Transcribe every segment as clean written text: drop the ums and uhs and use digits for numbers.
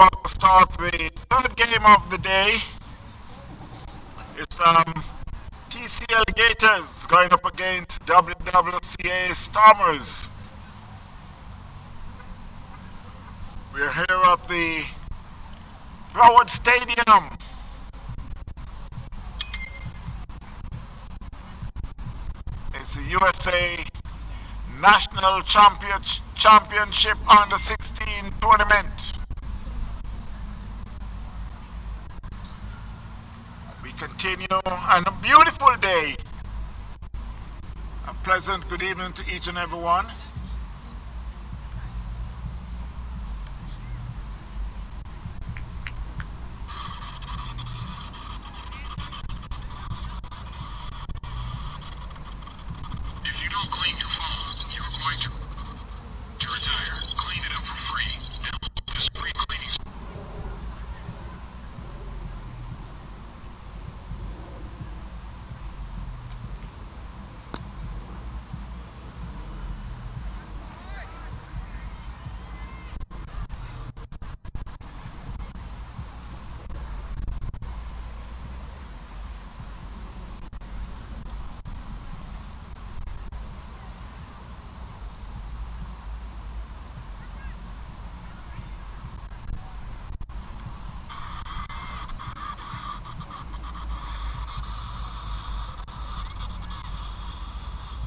about to start the third game of the day. It's TCL Gators going up against WWCA Stormers. We're here at the Broward Stadium. It's the USA National Championship Under 16 tournament. We continue on a beautiful day. A pleasant good evening to each and every one. If you don't clean your phone, you're going to retire. Clean it up for free. Download this free cleaning.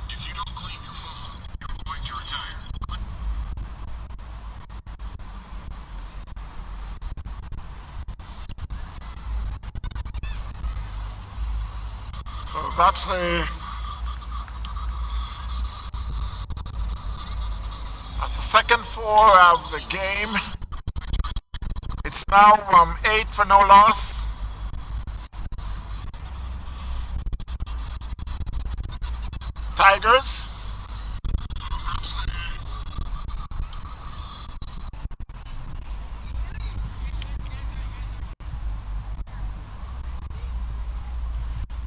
If you don't clean your phone, you're going to retire. So that's the second four of the game. It's now 8 for no loss. Tigers.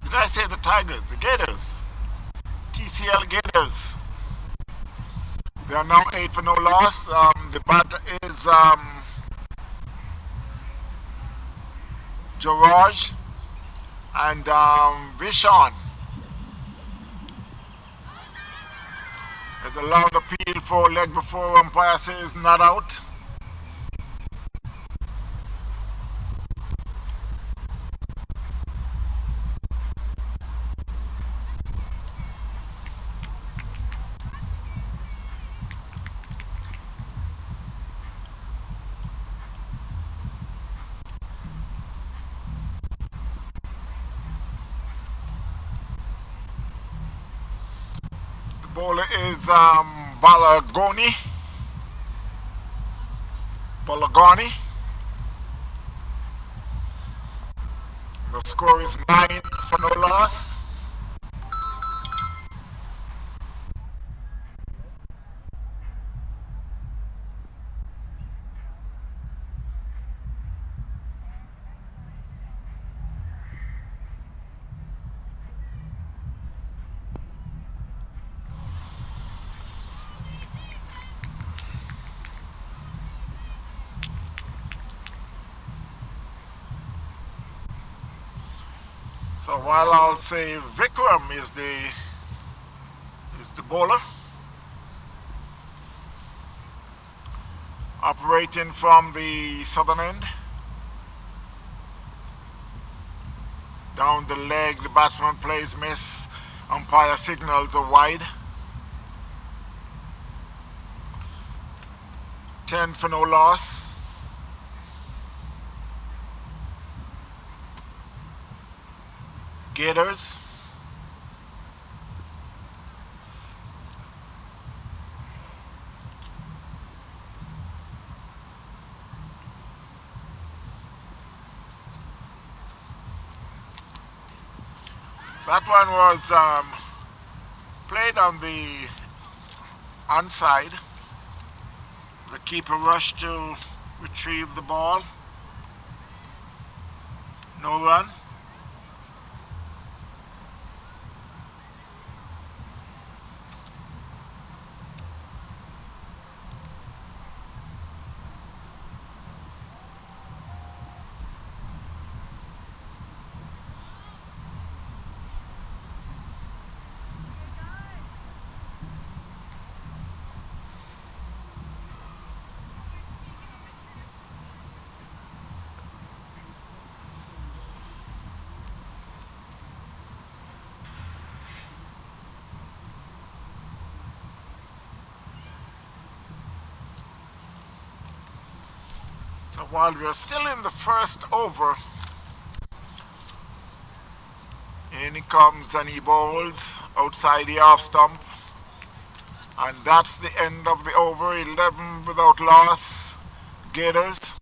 Did I say the Tigers? The Gators. TCL Gators. They are now 8 for no loss. The batter is George and Vishon. There's a loud appeal for leg before umpire says not out. The bowler is Balagoni. The score is 9 for no loss. So while I'll say Vikram is the bowler, operating from the southern end. Down the leg, the batsman plays miss. Umpire signals a wide. 10 for no loss. Gators. That one was played on the onside. The keeper rushed to retrieve the ball. No run. So while we're still in the first over, in he comes and he bowls outside the off stump. And that's the end of the over. 11 without loss. Gators.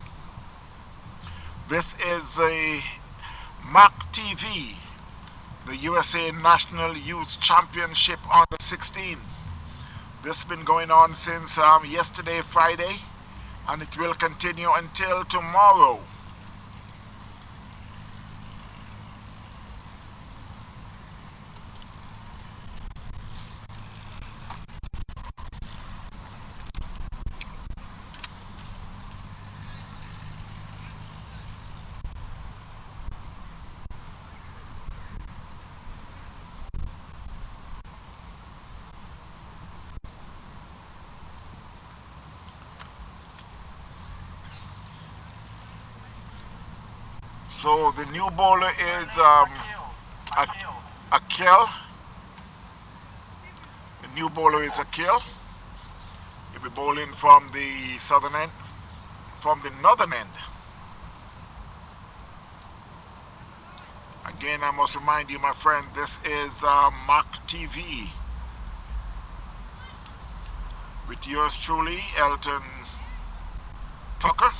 This is a MAQ TV, the USA National Youth Championship under 16. This has been going on since yesterday, Friday, and it will continue until tomorrow. So the new bowler is Akil. The new bowler is Akil. He'll be bowling from the southern end, from the northern end. Again, I must remind you, my friend, this is MAQ TV with yours truly, Elton Tucker.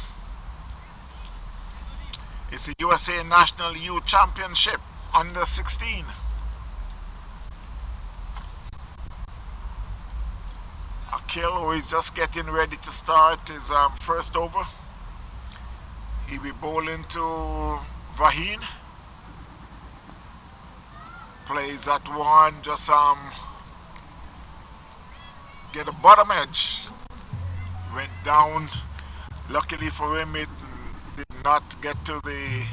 It's the USA National Youth Championship under 16. Akil, who is just getting ready to start his first over. He'll be bowling to Vaheen. Plays at one, just get a bottom edge. Went down. Luckily for him, it did not get to the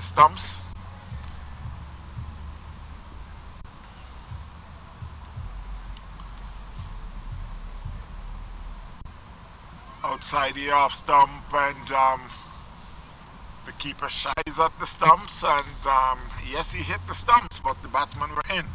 stumps. Outside the off stump, and the keeper shies at the stumps, and yes, he hit the stumps, but the batsmen were in.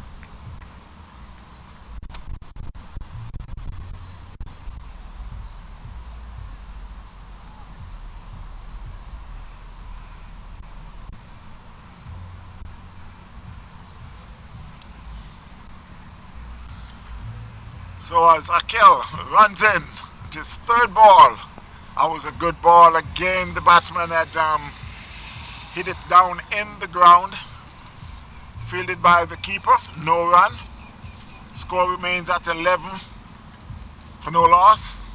So as Akil runs in, it is third ball. That was a good ball. Again, the batsman had hit it down in the ground. Fielded by the keeper, no run. Score remains at 11 for no loss.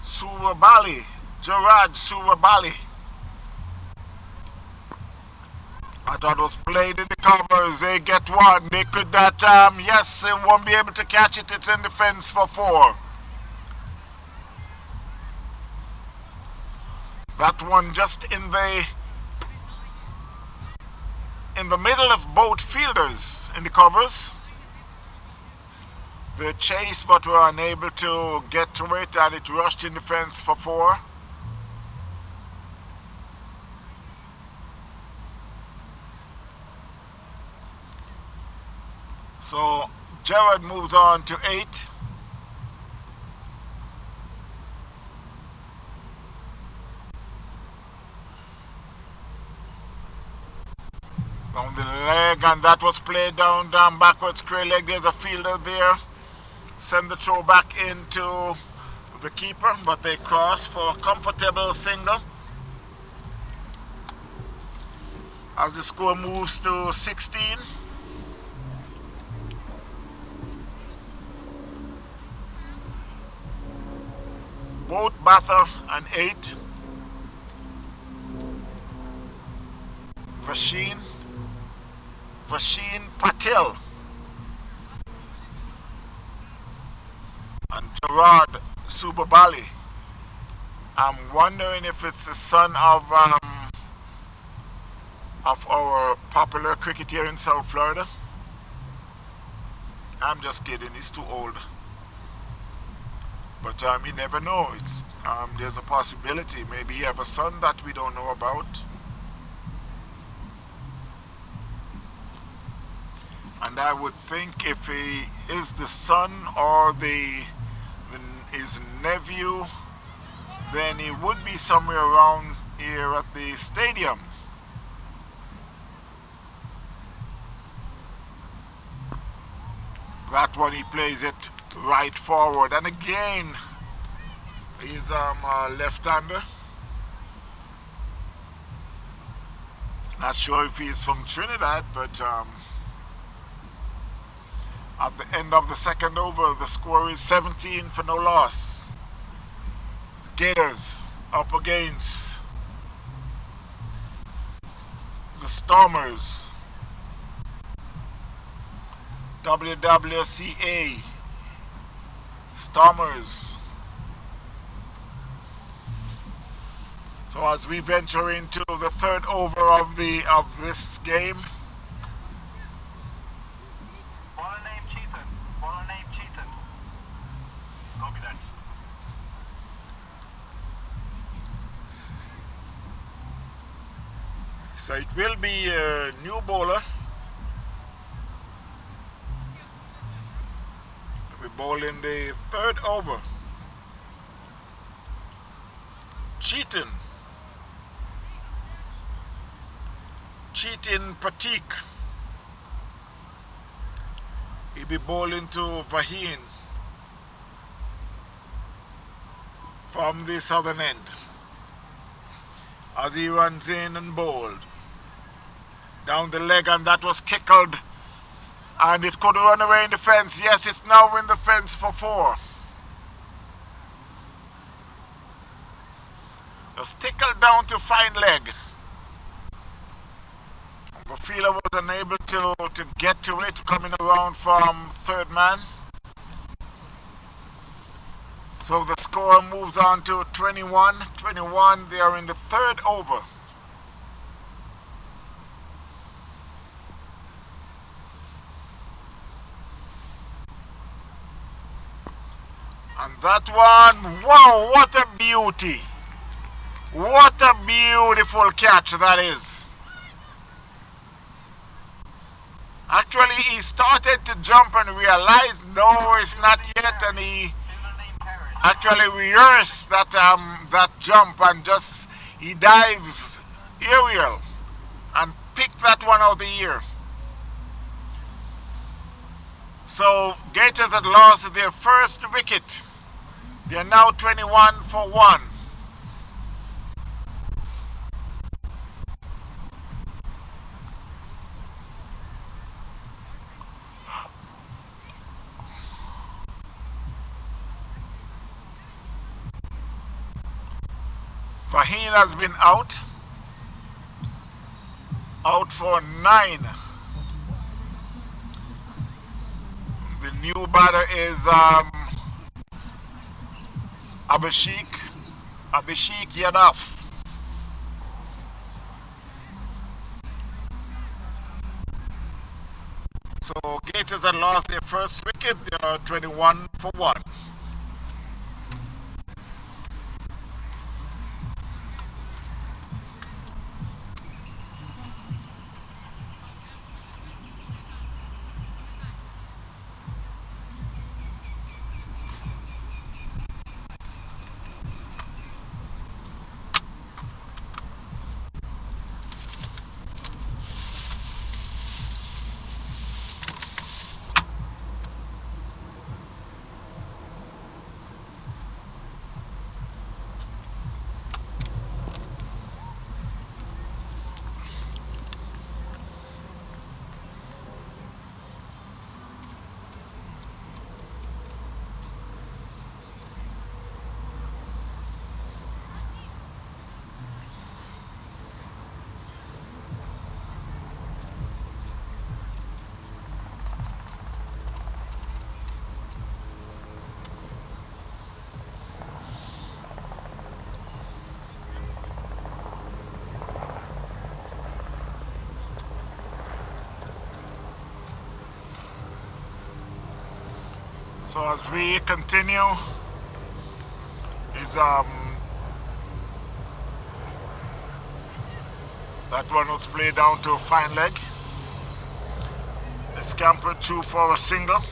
Surabali, Gerard Surabali. I thought it was played in the covers. They get one. They could not, yes, they won't be able to catch it. It's in the fence for 4. That one just in the middle of both fielders in the covers. They chased but were unable to get to it, and it rushed in the fence for 4. So Gerard moves on to 8. Down the leg, and that was played down backwards, square leg. There's a fielder there. Send the throw back into the keeper, but they cross for a comfortable single. As the score moves to 16. Both Bather and 8. Vashin Patel and Gerard Subabali. I'm wondering if it's the son of our popular cricketer in South Florida. I'm just kidding, he's too old. But you never know. It's there's a possibility. Maybe he have a son that we don't know about. And I would think if is the son or his nephew, then he would be somewhere around here at the stadium. That one he plays it right forward, and again he's a left-hander. Not sure if he's from Trinidad, but at the end of the second over, the score is 17 for no loss. Gators up against the Stormers. WWCA Stormers. So as we venture into the third over of this game. Bowler name Cheaton. Bowler name Cheaton. Copy that. So it will be a new bowler. We bowl in the third over. Cheaton Pratik. He'll be bowling to Vaheen from the southern end as he runs in and bowled down the leg, and that was tickled, and it could run away in the fence. Yes, it's now in the fence for 4. Just tickled down to fine leg. The fielder was unable to get to it, coming around from third man. So the score moves on to 21-21. They are in the third over. And that one, wow, what a beauty. What a beautiful catch that is. Actually, he started to jump and realized, no, it's not yet, and he actually rehearsed that jump and he dives aerial and picked that one out of the air. So Gators had lost their first wicket. They are now 21 for 1. Vaheen has been out for 9. The new batter is Abhishek Yadav. So Gators had lost their first wicket. They are 21 for 1. So as we continue, is that one was played down to a fine leg. The scamper through for a single.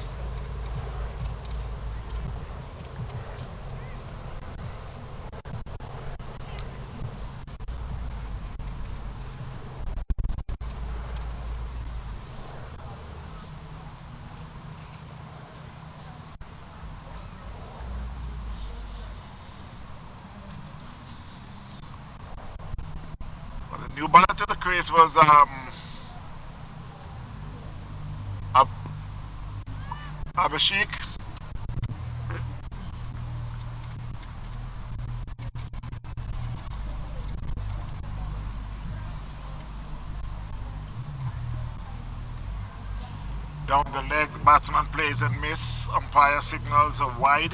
New batter to the crease was Abhishek. Down the leg, the batsman plays and miss. Umpire signals a wide.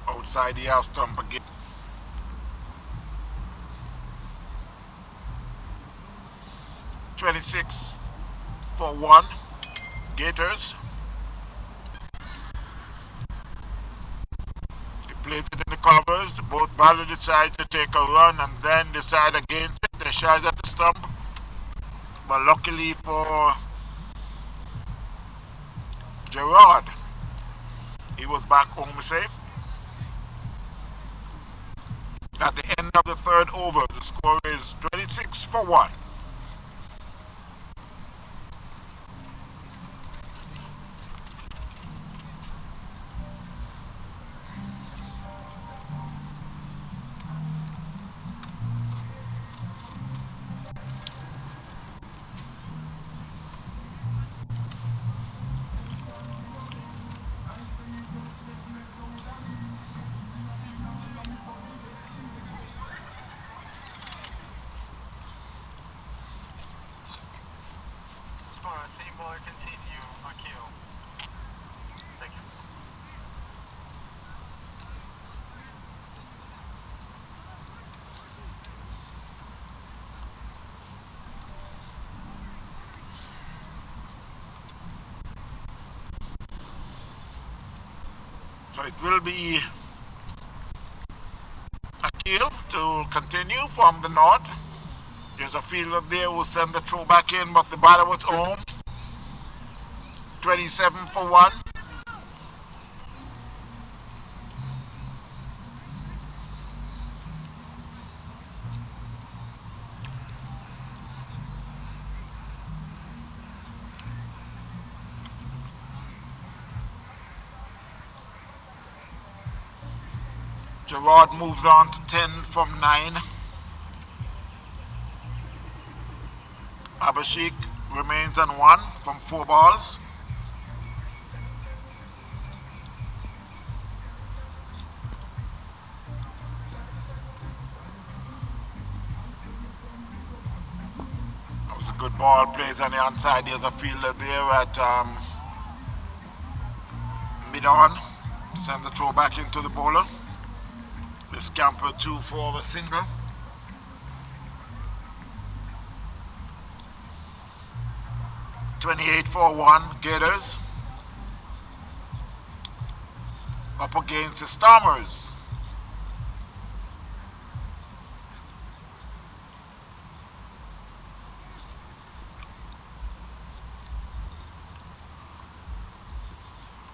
Outside the house stump again. 26 for 1. Gators. They played it in the covers. Both batters decide to take a run and then decide against it. They shot at the stump. But luckily for Gerard, he was back home safe. At the end of the third over, the score is 26 for 1. So it will be Akil to continue from the north. There's a fielder there who sent the throw back in, but the batter was home. 27 for 1. Gerard moves on to 10 from 9. Abhishek remains on 1 from 4 balls. That was a good ball, plays on the onside. There's a fielder there at mid-on. Send the throw back into the bowler. The scamper 2 for a single. $28 for 1, Gators. Up against the Stormers.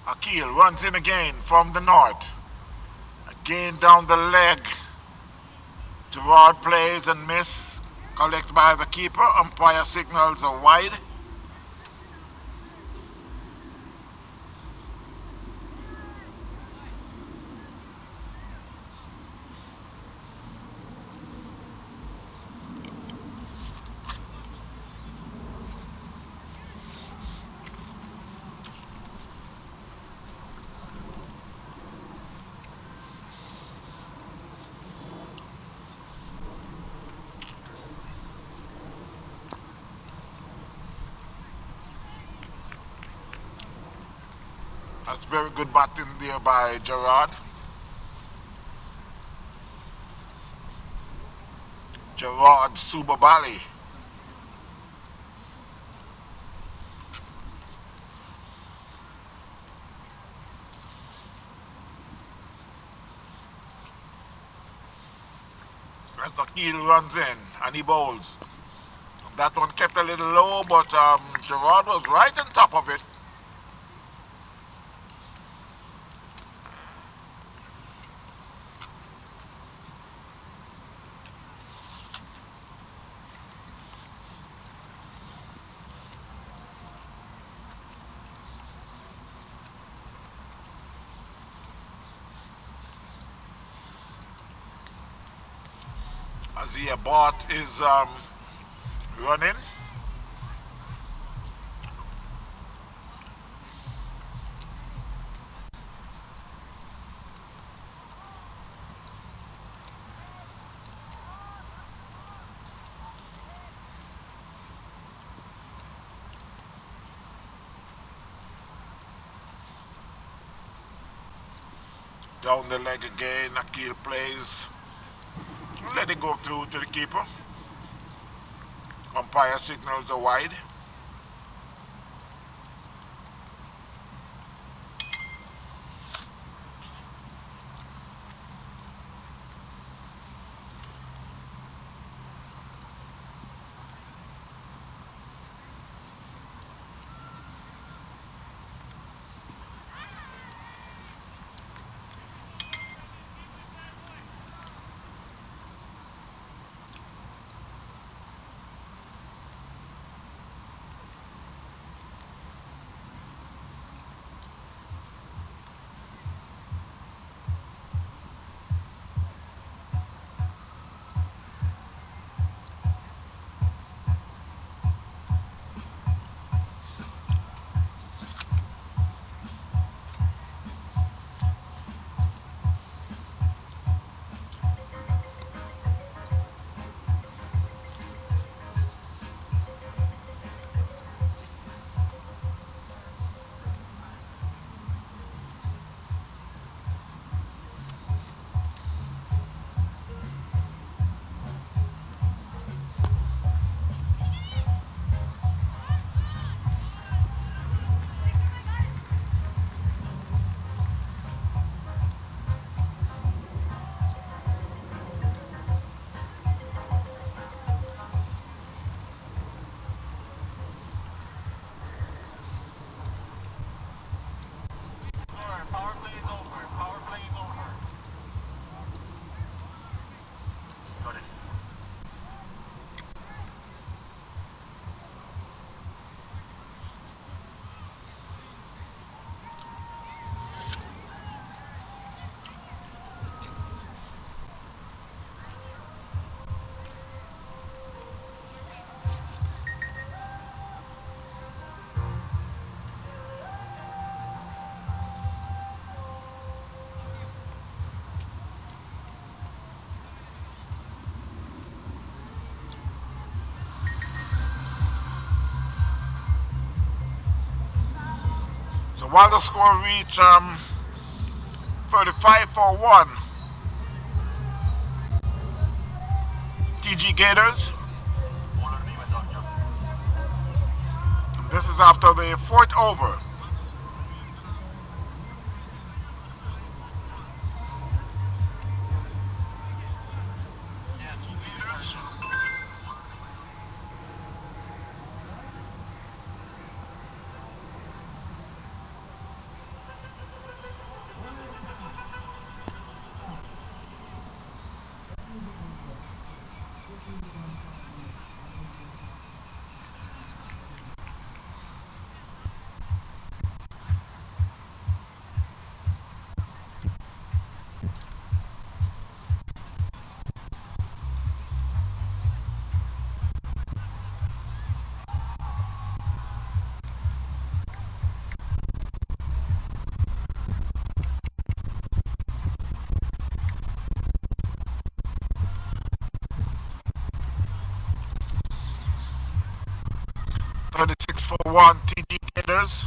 Akil runs in again from the north. Again down the leg. Gerard plays and miss. Collected by the keeper. Umpire signals a wide. That's very good batting there by Gerard. Gerard Subabali. As Akil runs in and he bowls. That one kept a little low, but Gerard was right on top of it. Azia Bart is running. Down the leg again, Akil plays. Let it go through to the keeper. Umpire signals a wide. So while the score reached 35-1, TG Gators. This is after the fourth over. For 1 TG Gators.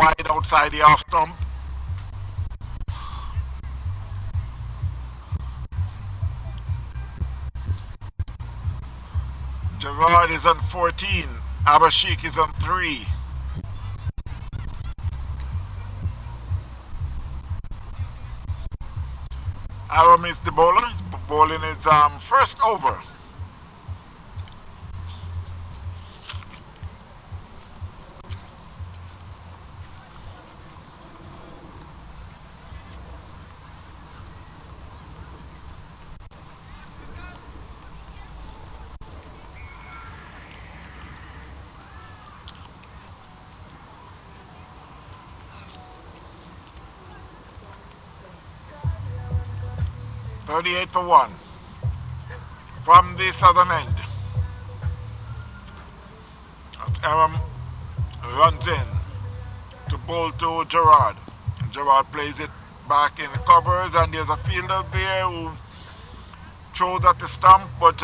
wide outside the off stump. Gerard is on 14. Abashik is on 3. Aram is the bowler. He's bowling his first over. $38 for 1. From the southern end, Aram runs in to bowl to Gerard. Gerard plays it back in the covers, and there's a fielder there who throws at the stump, but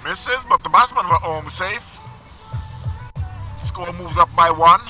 misses. But the batsman were home safe. Score moves up by 1.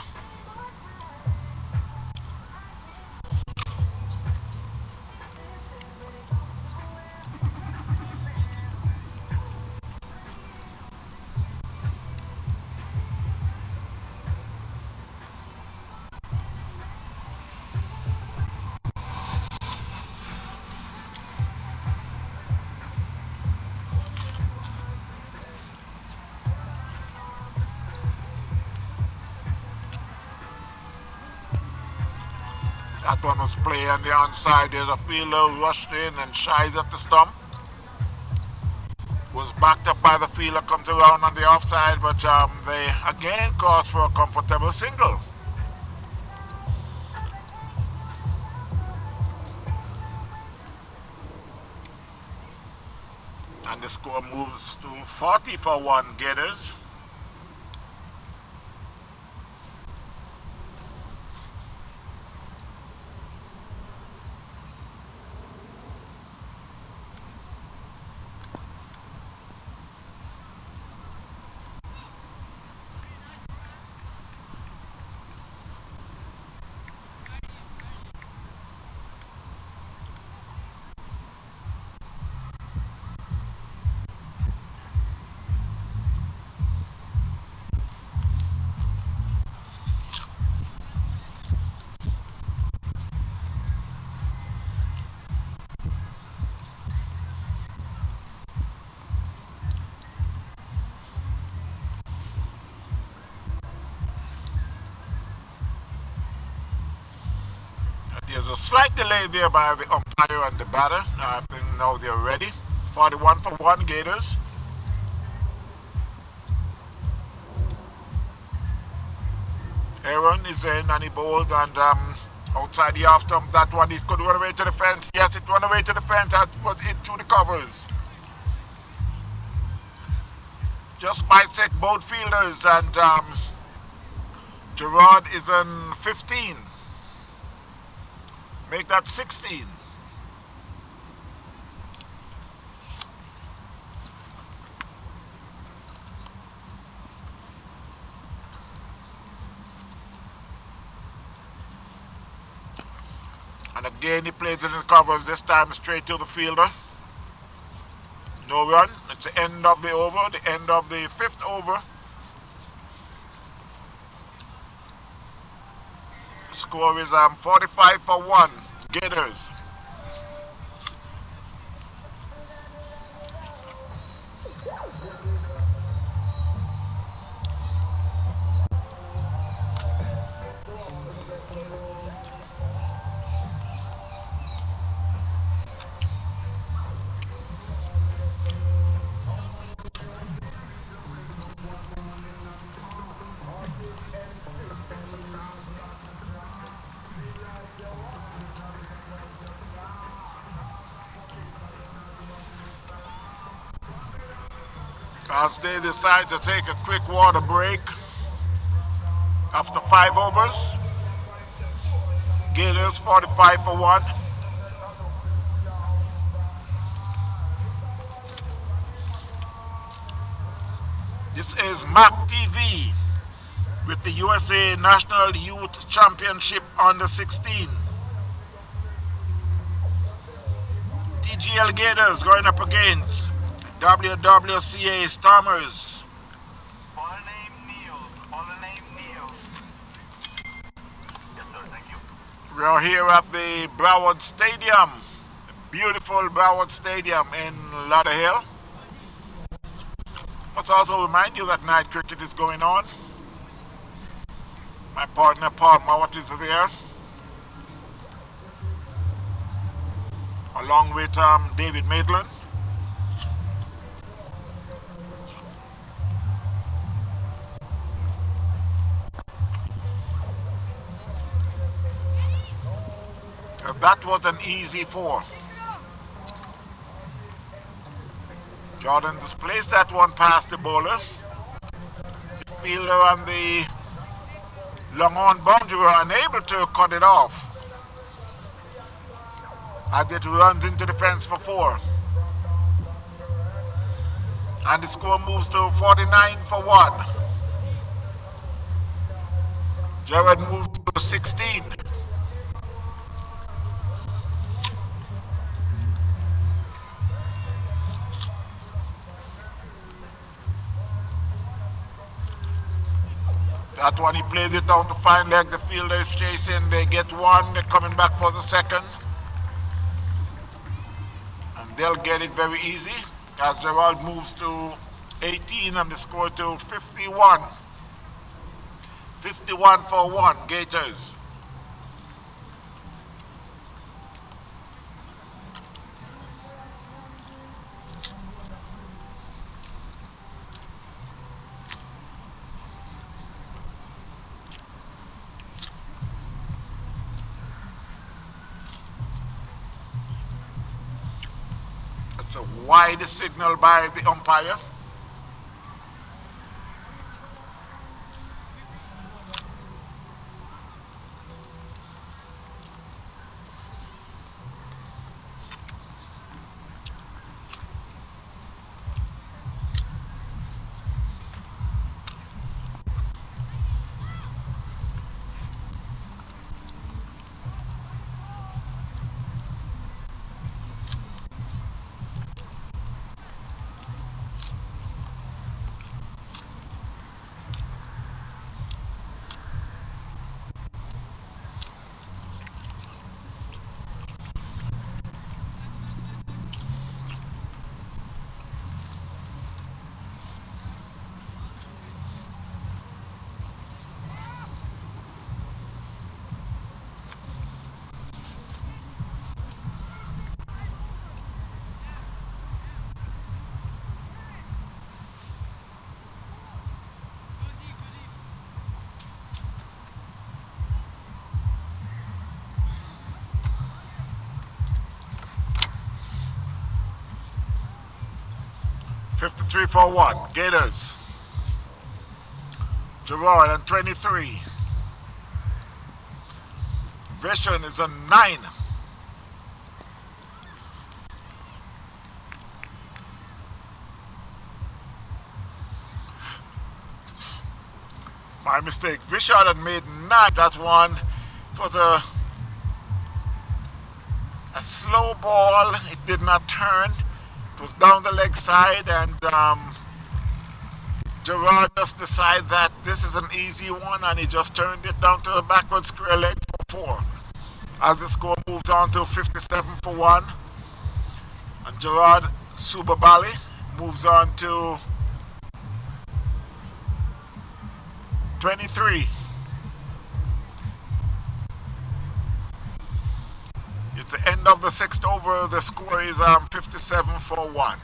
That one was played on the onside. There's a fielder who rushed in and shies at the stump. Was backed up by the fielder, comes around on the offside, but they again calls for a comfortable single. And the score moves to 40 for 1 Gators. There's a slight delay there by the umpire and the batter. I think now they're ready. 41 for 1 Gators. Aaron is in and he bowled, and outside the off stump, that one, it could run away to the fence. Yes, it ran away to the fence, but it through the covers. Just bisect both fielders, and Gerard is in 15. Make that 16. And again he plays it in the covers, this time straight to the fielder. No run. It's the end of the over, the end of the 5th over. The score is 45 for 1 Gators. As they decide to take a quick water break after 5 overs. Gators 45 for 1. This is MAQ TV with the USA National Youth Championship under 16. TGL Gators going up against WWCA Stormers. Ball name Neil. Ball name Neil. Yes, sir. Thank you. We are here at the Broward Stadium, beautiful Broward Stadium in Lauderhill. Must also remind you that night cricket is going on. My partner Paul Mowat is there, along with David Maitland. That was an easy 4. Jordan displaced that one past the bowler. The fielder on the long on boundary were unable to cut it off as it runs into the fence for 4. And the score moves to 49 for 1. Jared moved to 16. That one he plays it down to fine leg. The fielder is chasing. They get one. They're coming back for the second. And they'll get it very easy as Gerald moves to 18 and the score to 51. 51 for 1, Gators. It's a wide signal by the umpire. $53 for 1, Gators. Gerard on 23. Vision is a 9. My mistake. Vision had made 9. That one. It was a slow ball. It did not turn. It was down the leg side, and Gerard just decided that this is an easy one, and he just turned it down to a backward square leg for 4. As the score moves on to 57 for 1, and Gerard Subabali moves on to 23. It's the end of the 6th over. The score is 57 for 1.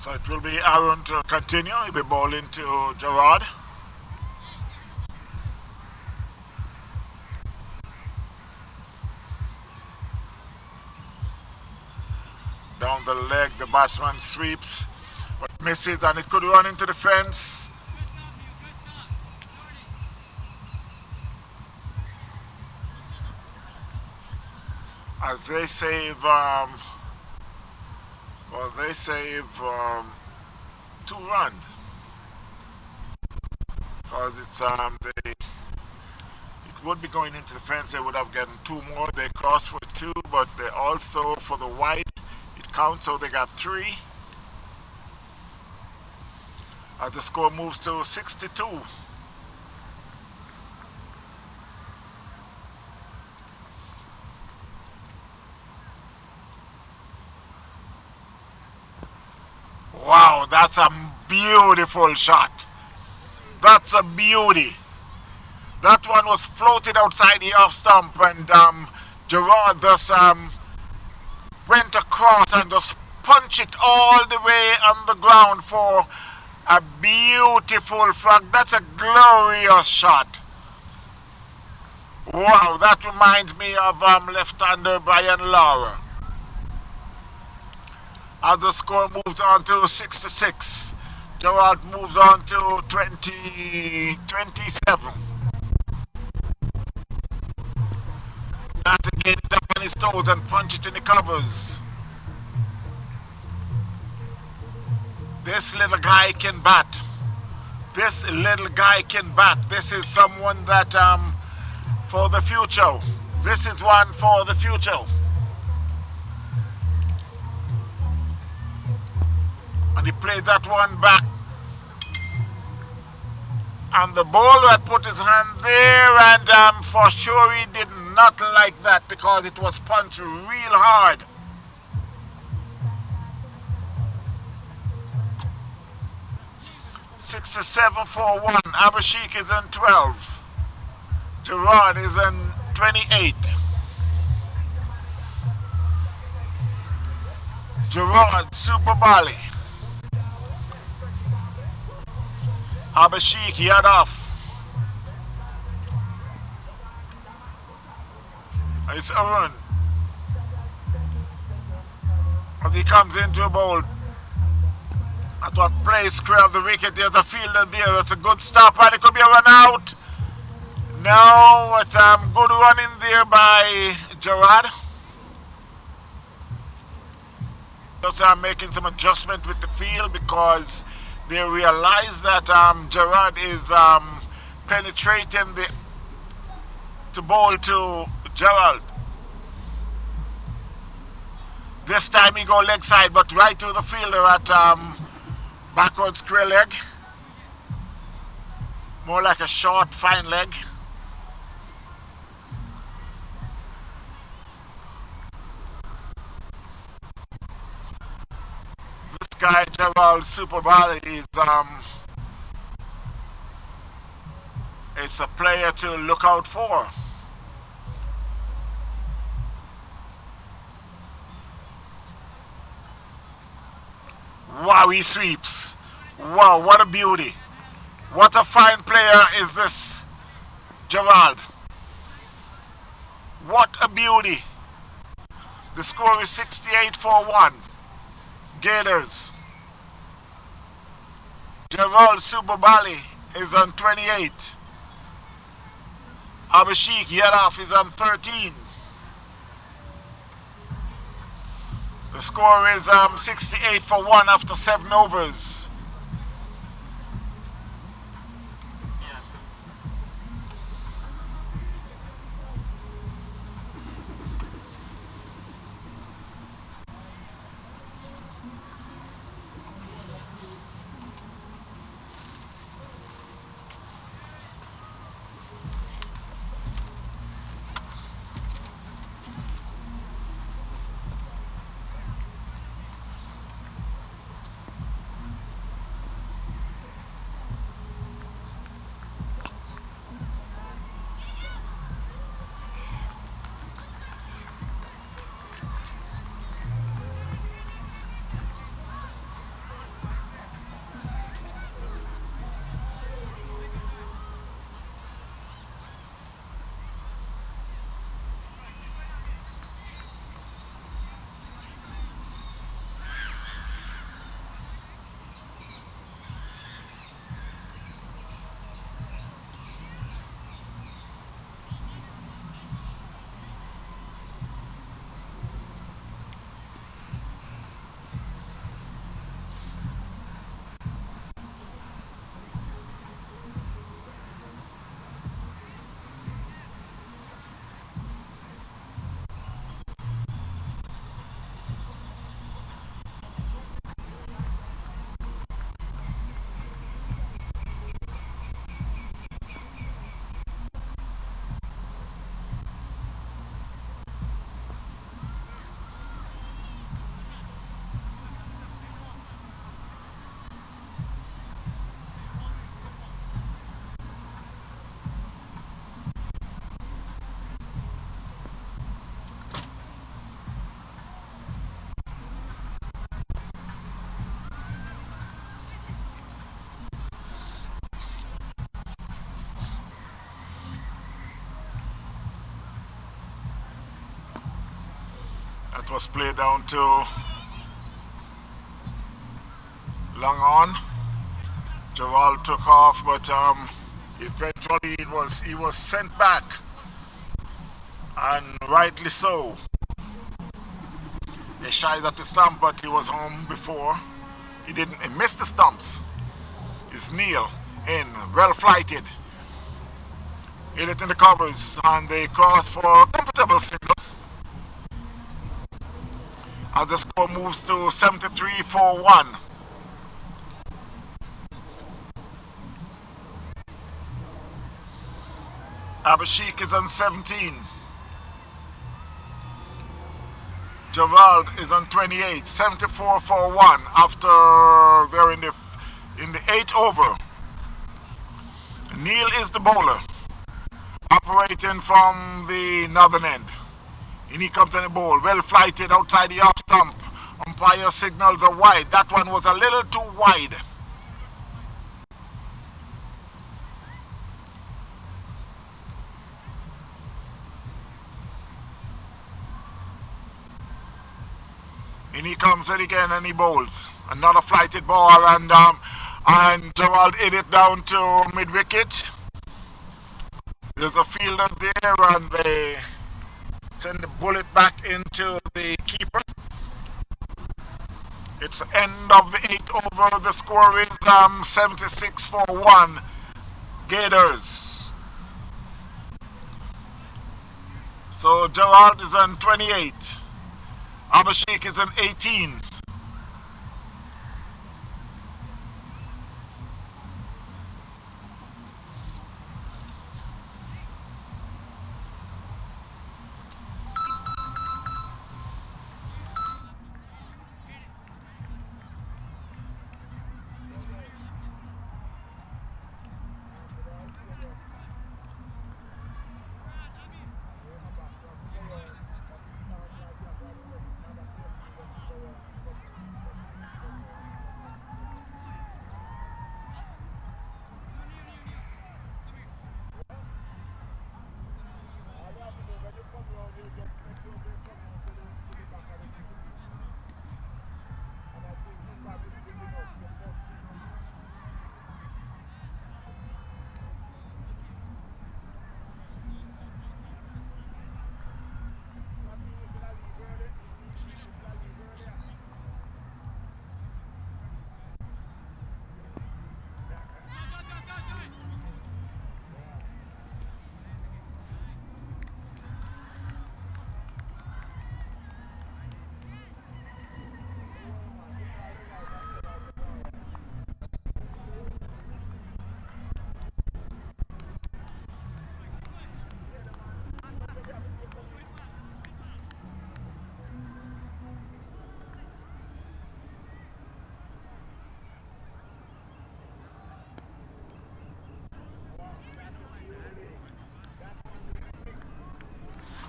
So it will be Aaron to continue. He'll be bowling to Gerard. Down the leg, the batsman sweeps, but misses, and it could run into the fence. As they save, they save 2 runs. Because it's it would be going into the fence. They would have gotten 2 more. They crossed for 2, but they also for the wide it counts, so they got 3. As the score moves to 62. Wow, that's a beautiful shot. That's a beauty. That one was floated outside the off stump, and Gerard just went across and just punched it all the way on the ground for a beautiful flag. That's a glorious shot. Wow, that reminds me of left-hander Brian Lara. As the score moves on to 66, Gerard moves on to 27. That again is up on his toes and punch it in the covers. This little guy can bat. This little guy can bat. This is someone that for the future. This is one for the future. And he played that one back. And the bowler had put his hand there, and for sure he did not like that because it was punched real hard. $67-1. Abhishek is in 12. Gerard is in 28. Gerard, Super Bali. Abhishek, he had off. It's Arun. As he comes into a bowl. At what place, square of the wicket, there's a fielder there. That's a good stop, and it could be a run out. No, it's good run in there by Gerard. Just making some adjustment with the field because they realize that Gerard is penetrating to bowl to Gerald. This time he go leg side, but right to the fielder at backward square leg. More like a short, fine leg. This guy, Gerald Super Bali, is it's a player to look out for. Wow, he sweeps. Wow, what a beauty. What a fine player is this Gerald. What a beauty. The score is 68-1. Gators. Gerald Super Bali is on 28. Abhishek Yadav is on 13. The score is 68-1 after 7 overs. That was played down to long on. Gerald took off, but eventually he was sent back, and rightly so. He shies at the stump, but he was home before. He missed the stumps. It's Neil in, well flighted. Hit it in the covers, and they cross for a comfortable single. As the score moves to 73-41. Abhishek is on 17. Gerald is on 28. 74-41 after they're in the 8th over. Neil is the bowler, operating from the northern end. And he comes on the bowl, well flighted outside the off stump. Umpire signals are wide. That one was a little too wide. And he comes in again and he bowls. Another flighted ball, and Gerald hit it down to mid-wicket. There's a fielder there, and they send the bullet back into the keeper. It's the end of the 8th over. The score is 76-41. Gators. So Gerald is on 28. Abhishek is on 18.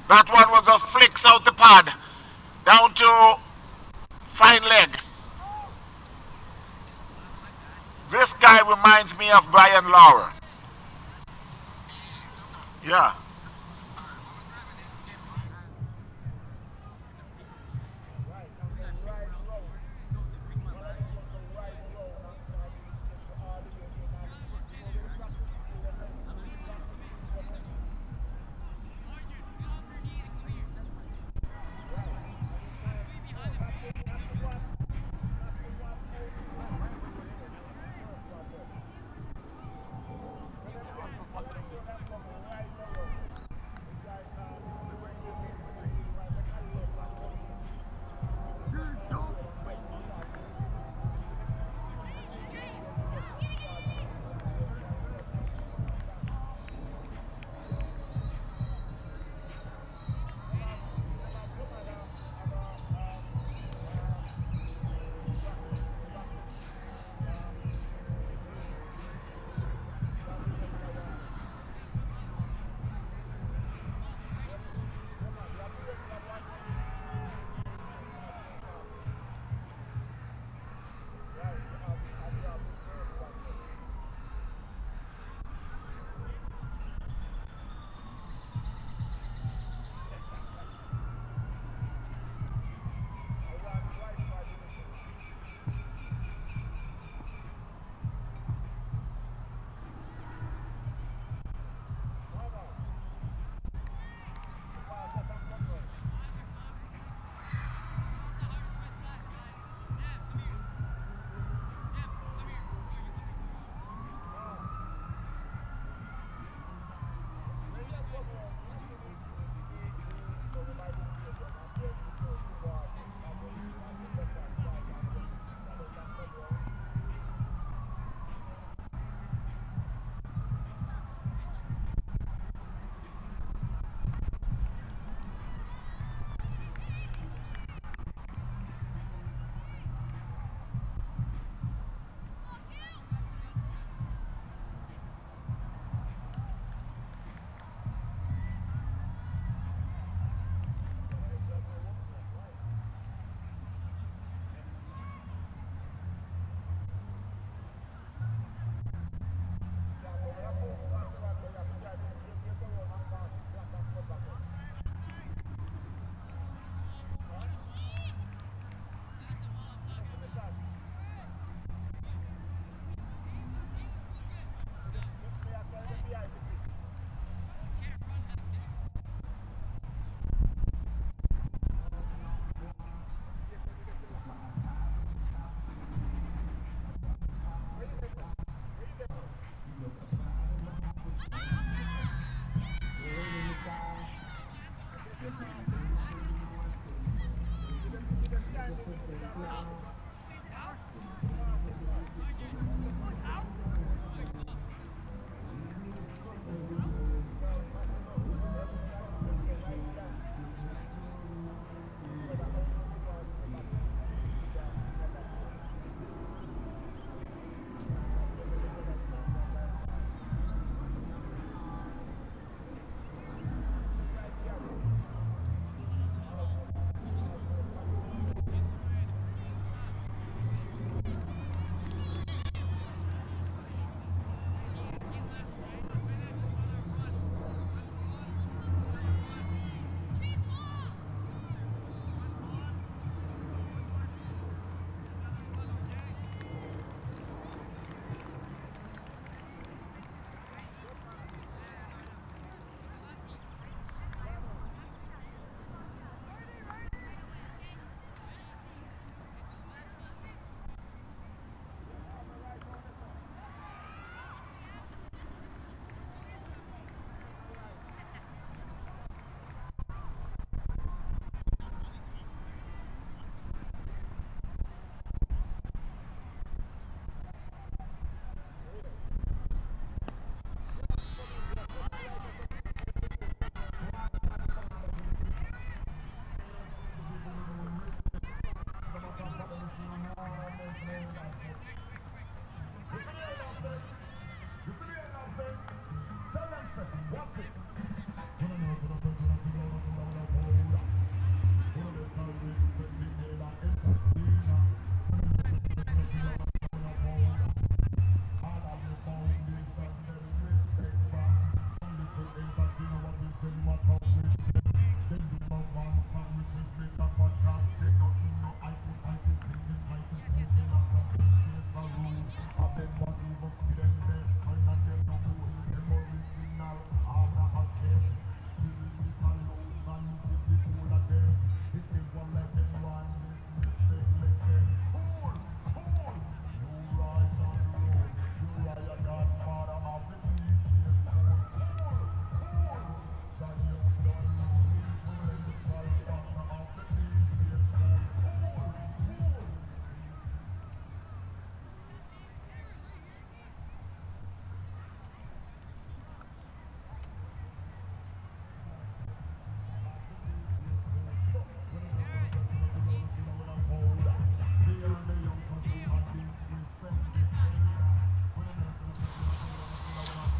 That one was a flicks out the pad. Down to fine leg. This guy reminds me of Brian Lauer. Yeah.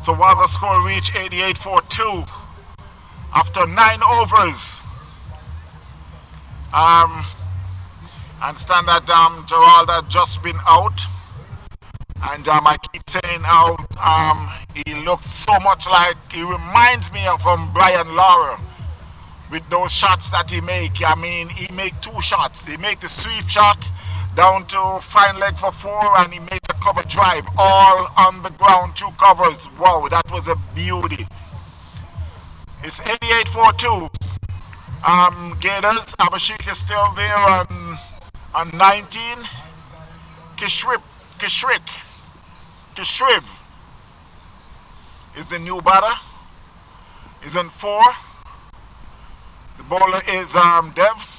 So while the score reached 88-42 after 9 overs, I understand that Gerald had just been out, and I keep saying how he looks so much like, he reminds me of Brian Lara with those shots that he make. I mean, he make 2 shots. He make the sweep shot down to fine leg for 4, and he made a cover drive all on the ground, 2 covers. Wow, that was a beauty. It's 88-42. Gators, Abashik is still there on 19. Kishriv is the new batter. Is in 4. The bowler is Dev.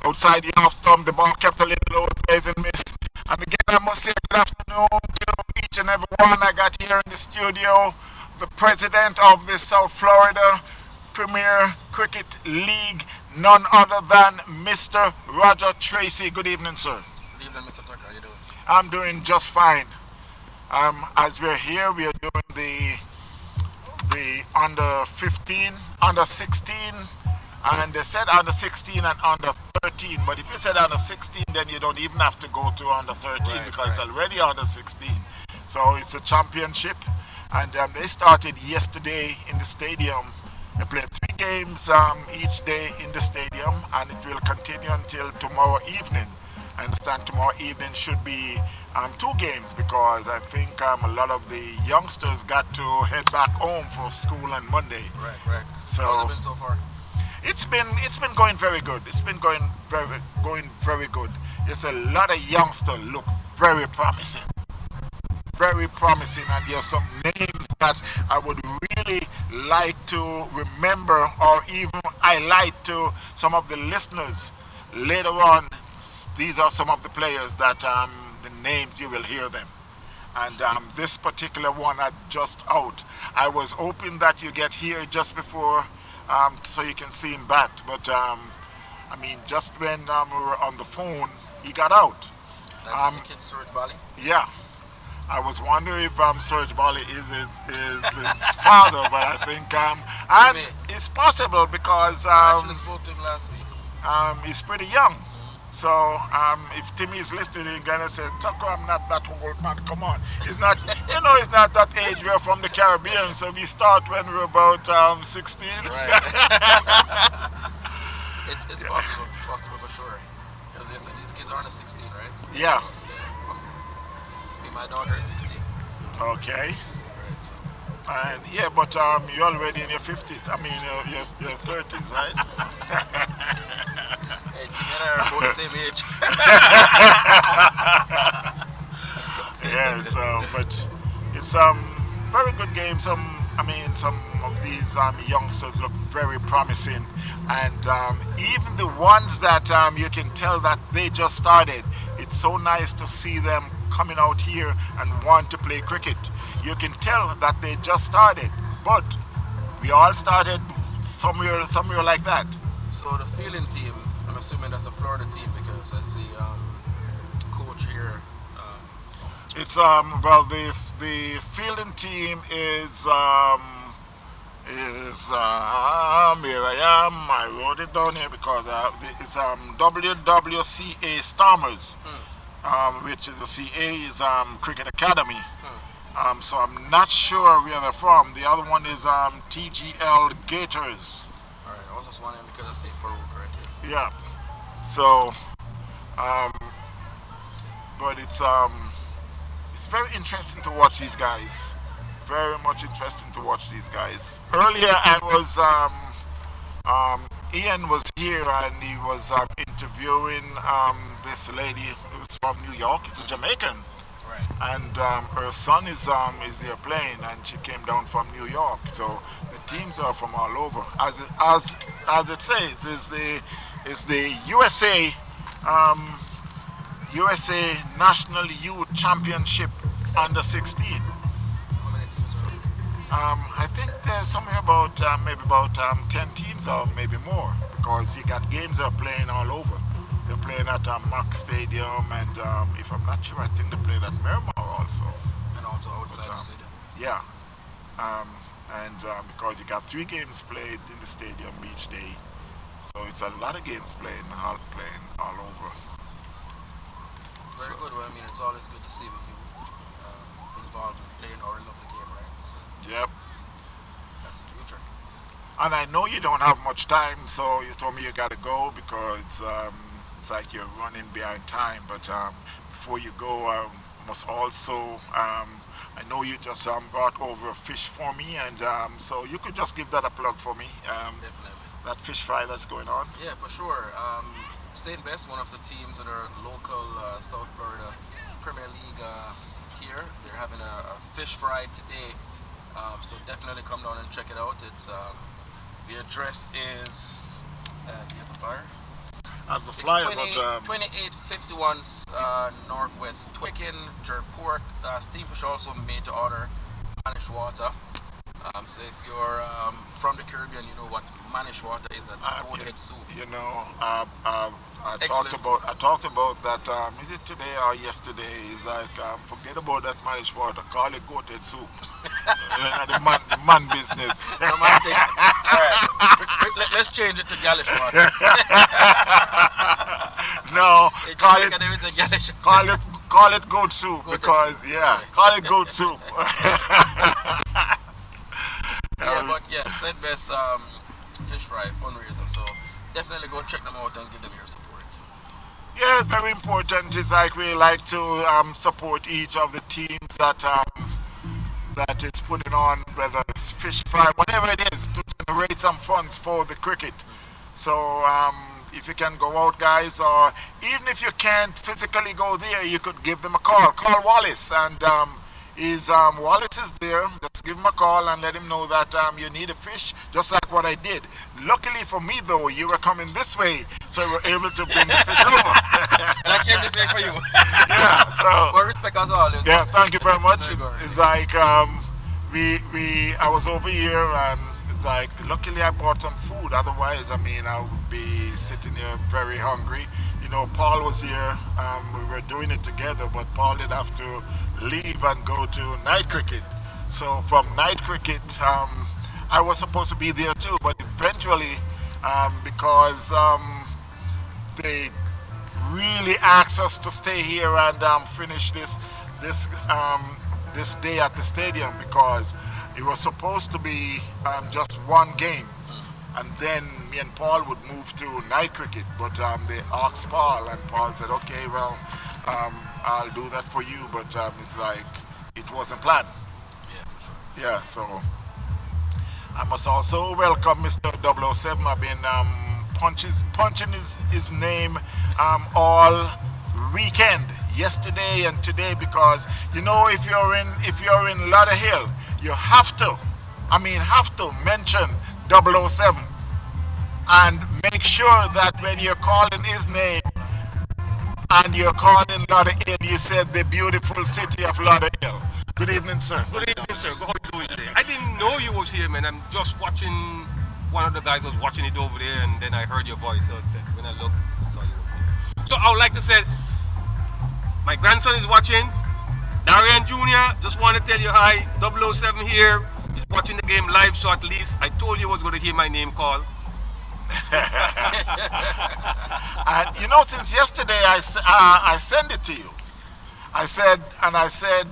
Outside the off stump, the ball kept a little low, plays and miss. And again, I must say good afternoon to each and every one I got here in the studio. The president of the South Florida Premier Cricket League, none other than Mr. Roger Tracy. Good evening, sir. Good evening, Mr. Tucker. How are you doing? I'm doing just fine. As we're here, we are doing the under 15, under 16, and they said under 16 and under 13. But if you said under 16, then you don't even have to go to under 13 because it's already under 16. So it's a championship, and they started yesterday in the stadium. They played 3 games each day in the stadium, and it will continue until tomorrow evening. I understand tomorrow evening should be 2 games because I think a lot of the youngsters got to head back home for school on Monday. Right. So how's it been so far? It's been going very good. It's been going very good. It's a lot of youngsters look very promising. Very promising, and there's some names that I would really like to remember or even highlight to some of the listeners later on. These are some of the players that the names you will hear them, and this particular one are just out. I was hoping that you get here just before so you can see him bat, but I mean, just when we were on the phone, he got out. That's the kid Serge Bali? Yeah. I was wondering if Serge Bali is his father, but I think and it's possible because I actually spoke to him last week. He's pretty young. So if Timmy is listening, he's gonna say, "Tucker, I'm not that old, man. Come on." He's not. You know, he's not that age. We're from the Caribbean, so we start when we're about 16. Right. it's possible for sure. Because you said these kids are under 16, right? Yeah. My daughter is 16. Okay. Right, so. And yeah, but you're already in your 50s. I mean, your 30s, right? Hey, Timmy and I are both the same age. Yes, but it's very good game. Some of these youngsters look very promising, and even the ones that you can tell that they just started. It's so nice to see them coming out here and want to play cricket. You can tell that they just started, but we all started somewhere like that. So the fielding team, I'm assuming that's a Florida team because I see coach here. It's well, the fielding team is here I am. I wrote it down here because it's WWCA Stormers. Which is the CA's Cricket Academy. So I'm not sure where they're from. The other one is TGL Gators. Alright, I was just wondering because I see Broward right here. Yeah. So, but it's very interesting to watch these guys. Very much interesting to watch these guys. Earlier I was Ian was here and he was interviewing this lady who's from New York. It's a Jamaican, right? And her son is there playing, and she came down from New York. So the teams are from all over. As it says, is the USA National Youth Championship under 16. How many teams? I think there's somewhere about maybe about 10 teams or maybe more, because you got games that are playing all over. They're playing at MAQ Stadium, and if I'm not sure, I think they played at Miramar also. And all also outside But, the stadium. yeah, and because you got 3 games played in the stadium each day, so it's a lot of games playing all over. Very So, good. Well, I mean, it's always good to see when you involved in playing our lovely game, right? So yep. that's the future. And I know you don't have much time, so you told me you got to go because it's like you're running behind time. But before you go, must also, I know you just brought over a fish for me, and so you could just give that a plug for me. Definitely. That fish fry that's going on. Yeah, for sure. St. Best, one of the teams that are local South Florida Premier League here. They're having a fish fry today. So definitely come down and check it out. It's the address is near the fire. As the It's flyer, 2851 Northwest Chicken, jerk pork, steamed fish also made to order, Spanish water. So if you're from the Caribbean, you know what manish water is. That's bonehead soup. you know, I Excellent. talked about that. Is it today or yesterday? It's like forget about that manish water. Call it goated soup. The man business. Romantic. All right, let's change it to Galish water. No, In call Jamaica, it there is a Galish. call it goat soup Goated because soup. yeah, call it goat soup. Yeah, but yeah, St. Best fish fry fundraiser. So definitely go check them out and give them your support. Yeah, very important. It's like we like to support each of the teams that is putting on, whether it's fish fry, whatever it is, to generate some funds for the cricket. So if you can go out, guys, or even if you can't physically go there, you could give them a call. Call Wallace, and Wallace is there. Just give him a call and let him know that you need a fish, just like what I did. Luckily for me, though, you were coming this way, so we were able to bring the fish over. And I came this way for you. Yeah, so. For respect as all. Yeah, thank you very much. It's like I was over here and it's like luckily I bought some food. Otherwise, I mean, I would be sitting here very hungry. You know, Paul was here. We were doing it together, but Paul did have to leave and go to night cricket. So from night cricket, I was supposed to be there too, but eventually, because they really asked us to stay here and finish this day at the stadium because it was supposed to be just one game, and then me and Paul would move to night cricket. But they asked Paul, and Paul said, "Okay, well, I'll do that for you." But it's like it wasn't planned. Yeah, for sure. Yeah, so I must also welcome Mr. 007. I've been punching his name all weekend, yesterday and today, because you know if you're in Lauderhill, you have to mention 007 and make sure that when you're calling his name and you're calling Lauderhill, you said the beautiful city of Lauderhill. Good evening, sir. Good evening, sir. How are you doing today? I didn't know you was here, man. I'm just watching. One of the guys was watching it over there, and then I heard your voice. So I said, when I looked, I saw you was here. So I would like to say, my grandson is watching. Darian Jr. just want to tell you hi. 007 here is watching the game live, so at least I told you I was going to hear my name called. And you know, since yesterday I sent it to you. I said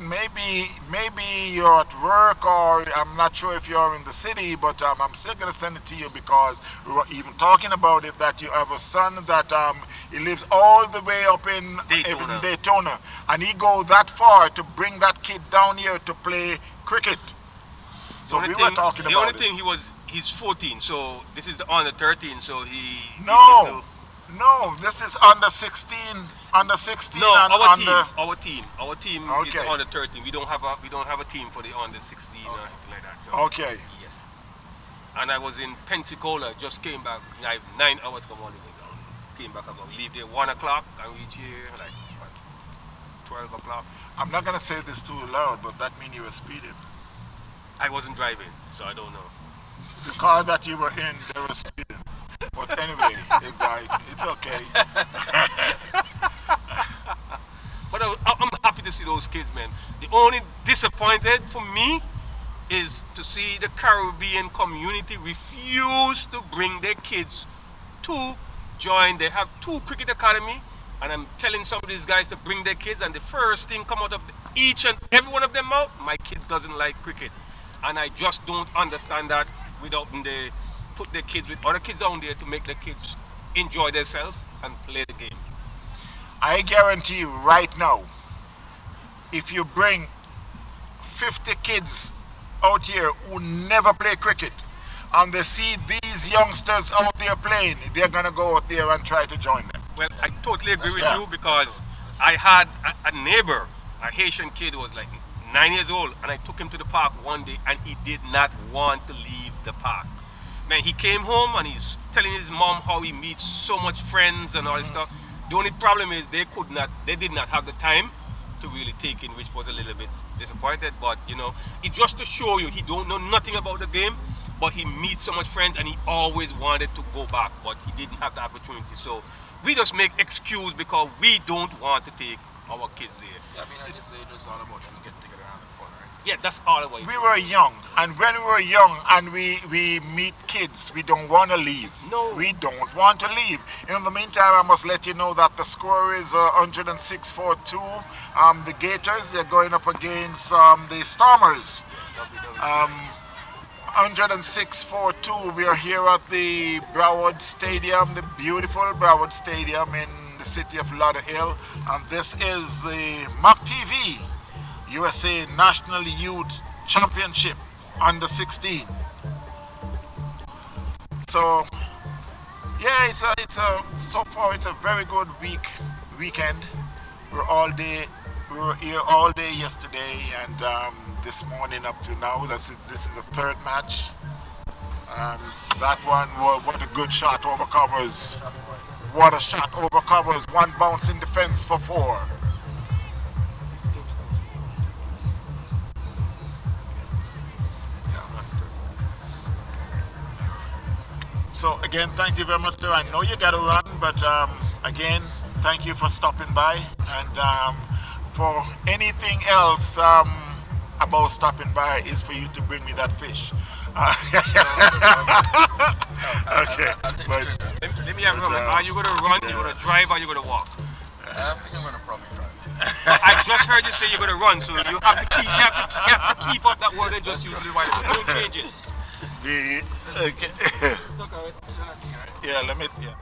maybe you're at work, or I'm not sure if you're in the city, but I'm still gonna send it to you because we were even talking about it, that you have a son that he lives all the way up in Daytona, and he go that far to bring that kid down here to play cricket. So we were talking about it. The only thing he's 14, so this is the under 13, so he. No, this is under 16. Under 16 no, and our under... team Okay. is under 13. We don't have a team for the under 16 or anything like that. So, Okay. yes. And I was in Pensacola, just came back. I have 9 hours from all the way down. Came back about leave there 1 o'clock and reach here like what, 12 o'clock. I'm not gonna say this too loud, but that means you were speeding. I wasn't driving, so I don't know. The car that you were in, they were speeding. But anyway, it's like, it's okay. But I'm happy to see those kids, man. The only disappointed for me is to see the Caribbean community refuse to bring their kids to join. They have 2 cricket academy, and I'm telling some of these guys to bring their kids, and the first thing come out of each and every one of them mouth, my kid doesn't like cricket. And I just don't understand that without they put their kids with other kids down there to make the kids enjoy themselves and play the game. I guarantee you right now, if you bring 50 kids out here who never play cricket and they see these youngsters out there playing, they're going to go out there and try to join them. Well, I totally agree with you, because I had a neighbor, a Haitian kid who was like 9 years old, and I took him to the park one day and he did not want to leave the park. Man, he came home and he's telling his mom how he meets so much friends and all this stuff. The only problem is they did not have the time to really take in, which was a little bit disappointed. But you know, it just to show you he don't know nothing about the game, but he meets so much friends and he always wanted to go back, but he didn't have the opportunity. So we just make excuse because we don't want to take our kids there. Yeah, I mean, I guess it's all about them getting together and having fun, right? Yeah, that's all about it. We were young, and when we were young and we meet kids, we don't want to leave. No. We don't want to leave. In the meantime, I must let you know that the score is 106-4-2. The Gators, they're going up against the Stormers. 106-4-2. We are here at the Broward Stadium, the beautiful Broward Stadium in the city of Lauderhill, and this is the MAQ TV USA National Youth Championship under 16. So yeah, so far it's a very good weekend. We were here all day yesterday and this morning up to now. This is the 3rd match. That one, what a good shot over covers. What a shot over covers. 1 bounce in defense for 4. So again, thank you very much, sir. I know you got to run, but again, thank you for stopping by. And for anything else about stopping by is for you to bring me that fish. Okay. Let me have a moment. Are you going to run, you're going to drive, or are you going to walk? I think I'm going to probably drive. I just heard you say you're going to run, so you have to keep up that word I just used. Don't change it. Okay. Yeah, let me. Yeah.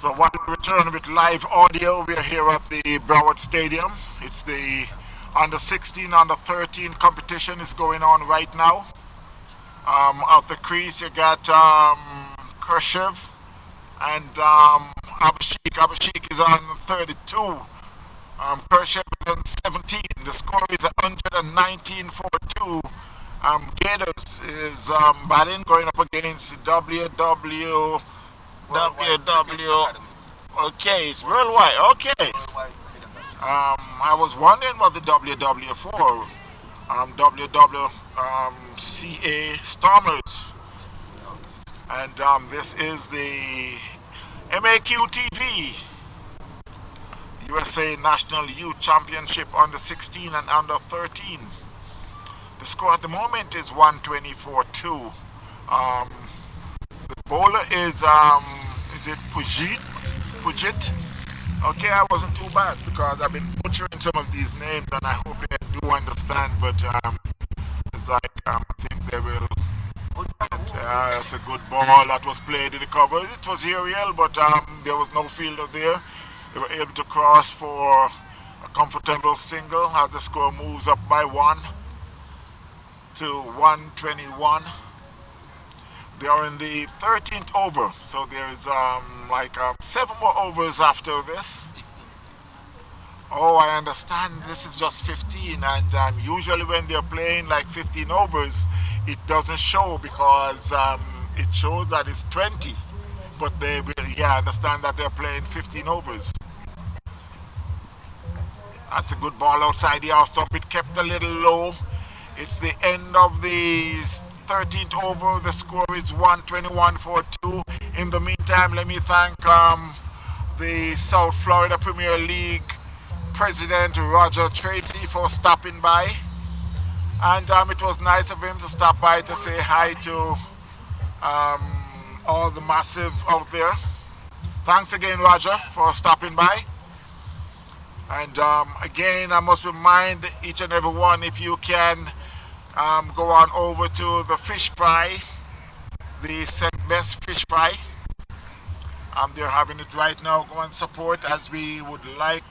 So while we return with live audio, we are here at the Broward Stadium. It's the under 16, under 13 competition is going on right now. Out the crease you got Khrushchev and Abhishek. Abhishek is on 32. Khrushchev is on 17. The score is 119 for 2. Gators is batting, going up against WW. Okay, it's worldwide. Okay. I was wondering what the WW4, WWCA Stormers, and this is the MAQ TV, USA National Youth Championship under 16 and under 13. The score at the moment is 124-2. The bowler is it Pujit? Okay, I wasn't too bad because I've been butchering some of these names and I hope they do understand, but it's like I think they will. It's a good ball that was played in the cover. It was aerial, but there was no fielder there. They were able to cross for a comfortable single as the score moves up by 1 to 121. They are in the 13th over, so there is 7 more overs after this. Oh, I understand. This is just 15, and usually when they're playing like 15 overs, it doesn't show because it shows that it's 20. But they will, I understand that they're playing 15 overs. That's a good ball outside the off stump. It kept a little low. It's the end of the 13th over. The score is 121 for 2. In the meantime, let me thank the South Florida Premier League President Roger Tracy for stopping by. And it was nice of him to stop by to say hi to all the massive out there. Thanks again, Roger, for stopping by. And again, I must remind each and every one, if you can go on over to the fish fry, the St. Best fish fry. They're having it right now. Go and support, as we would like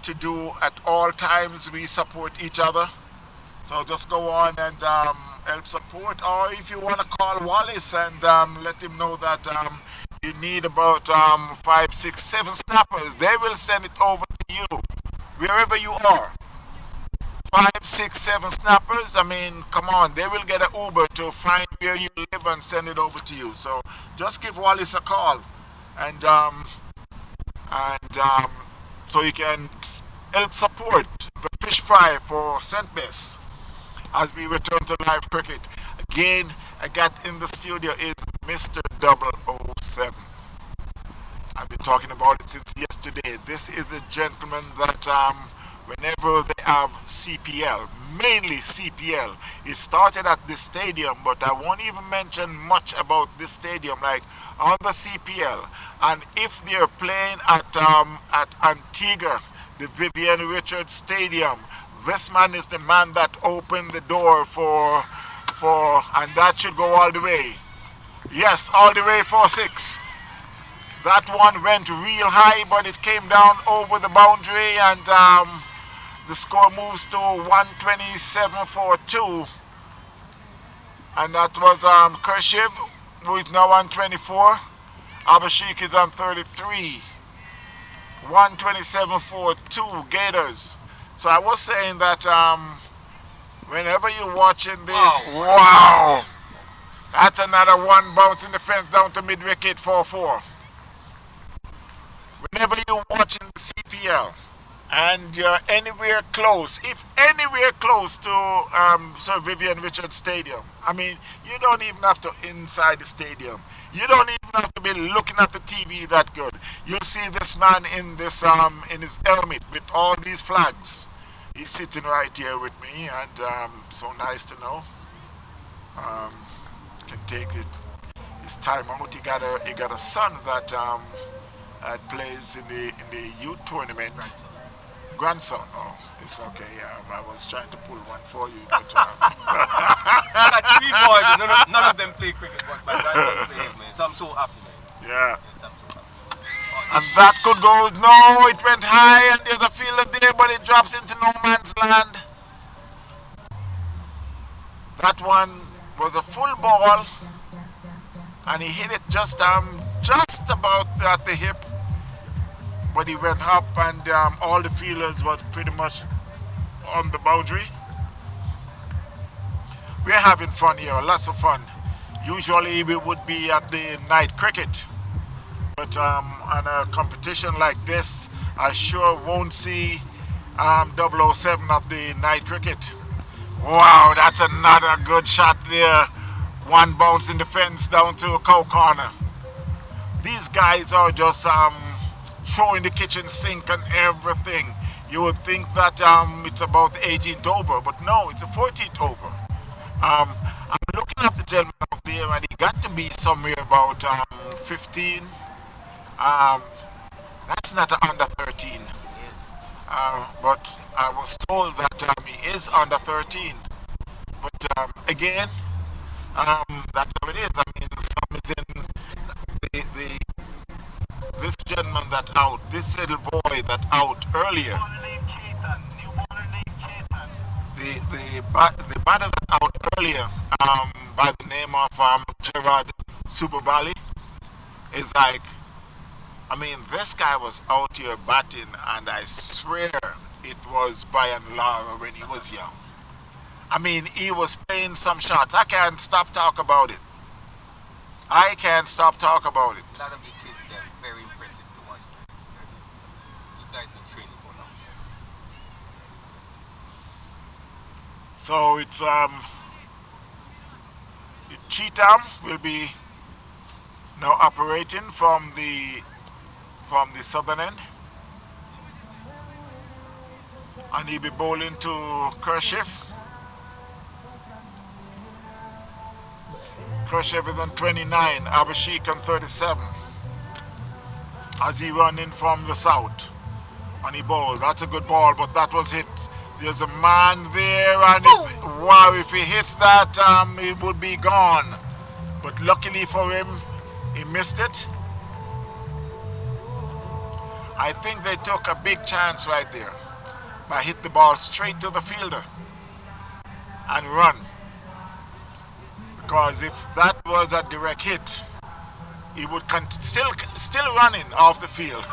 to do at all times. We support each other. So just go on and help support. Or if you want to call Wallace and let him know that you need about 5, 6, 7 snappers, they will send it over to you wherever you are. 5, 6, 7 snappers. I mean, come on, they will get an Uber to find where you live and send it over to you. So just give Wallace a call, and so you can help support the fish fry for St. Bess as we return to live cricket. Again, I got in the studio is Mr. 007. I've been talking about it since yesterday. This is the gentleman that whenever they have CPL, mainly CPL, it started at this stadium, but I won't even mention much about this stadium, like on the CPL. And if they're playing at Antigua, the Vivian Richards Stadium, this man is the man that opened the door for, and that should go all the way. Yes, all the way for 6. That one went real high, but it came down over the boundary, and the score moves to 127 for 2. And that was Khrushchev, who is now on 24. Abhishek is on 33. 127 for 2 Gators. So I was saying that whenever you're watching the... Wow! That's another one bouncing the fence down to mid-wicket 4-4. Whenever you're watching the CPL and you're anywhere close, if anywhere close to Sir Vivian Richards Stadium, I mean, you don't even have to inside the stadium. You don't even have to be looking at the TV that good. You'll see this man in this in his helmet with all these flags. He's sitting right here with me, and so nice to know. Can take it his time out. He got a son that plays in the youth tournament. Grandson. Oh, it's okay. I was trying to pull one for you, but I got 3 boys. None of them play cricket, but my grandson plays, man. So I'm so happy, man. Yeah. Yes, I'm so happy. And that could go, no, it went high and there's a fielder there, but it drops into no man's land. That one was a full ball and he hit it just about at the hip, but he went up and all the fielders was pretty much on the boundary. We're having fun here, lots of fun. Usually we would be at the night cricket, but on a competition like this, I sure won't see 007 at the night cricket. Wow, that's another good shot there. One bounce in the fence down to a cow corner. These guys are just throwing the kitchen sink and everything. You would think that it's about the 18th over, but no, it's a 14th over. I'm looking at the gentleman out there and he got to be somewhere about 15. That's not an under 13. But I was told that he is under 13. But again, that's how it is. I mean, some is in this gentleman that out, this little boy that out earlier. The batter that out earlier by the name of Gerard Subabali is like, I mean, this guy was out here batting and I swear it was Brian Lara when he was young. I mean, he was playing some shots. I can't stop talk about it. I can't stop talk about it. A lot of the kids, they're very impressive to watch. These guys been training for long. So it's Cheatham will be now operating from the southern end, and he'll be bowling to Kershiff. Kershiff is on 29, Abhishek on 37. As he run in from the south, and he bowled. That's a good ball, but that was hit. There's a man there, and wow, if he hits that, he would be gone. But luckily for him, he missed it. I think they took a big chance right there by hit the ball straight to the fielder and run. Because if that was a direct hit, he would still running off the field.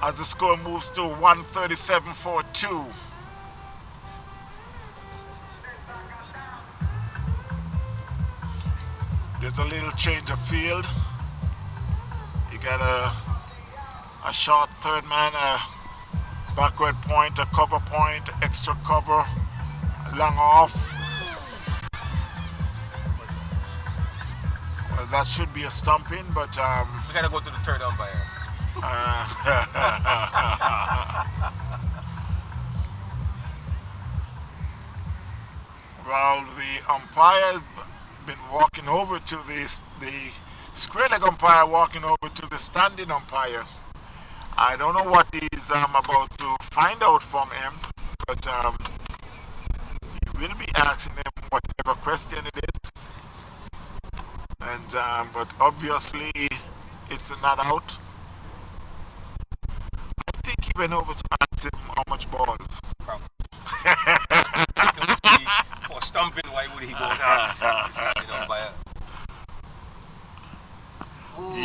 As the score moves to 137-42. There's a little change of field. You got a short third man, a backward point, a cover point, extra cover, long off. Well, that should be a stumping, but we gotta go to the third umpire. Well, the umpire been walking over to the square leg umpire walking over to the standing umpire. I don't know what he's about to find out from him, but he will be asking him whatever question it is. And but obviously it's not out. I think he went over to ask him how much balls. For stumping, why would he go down?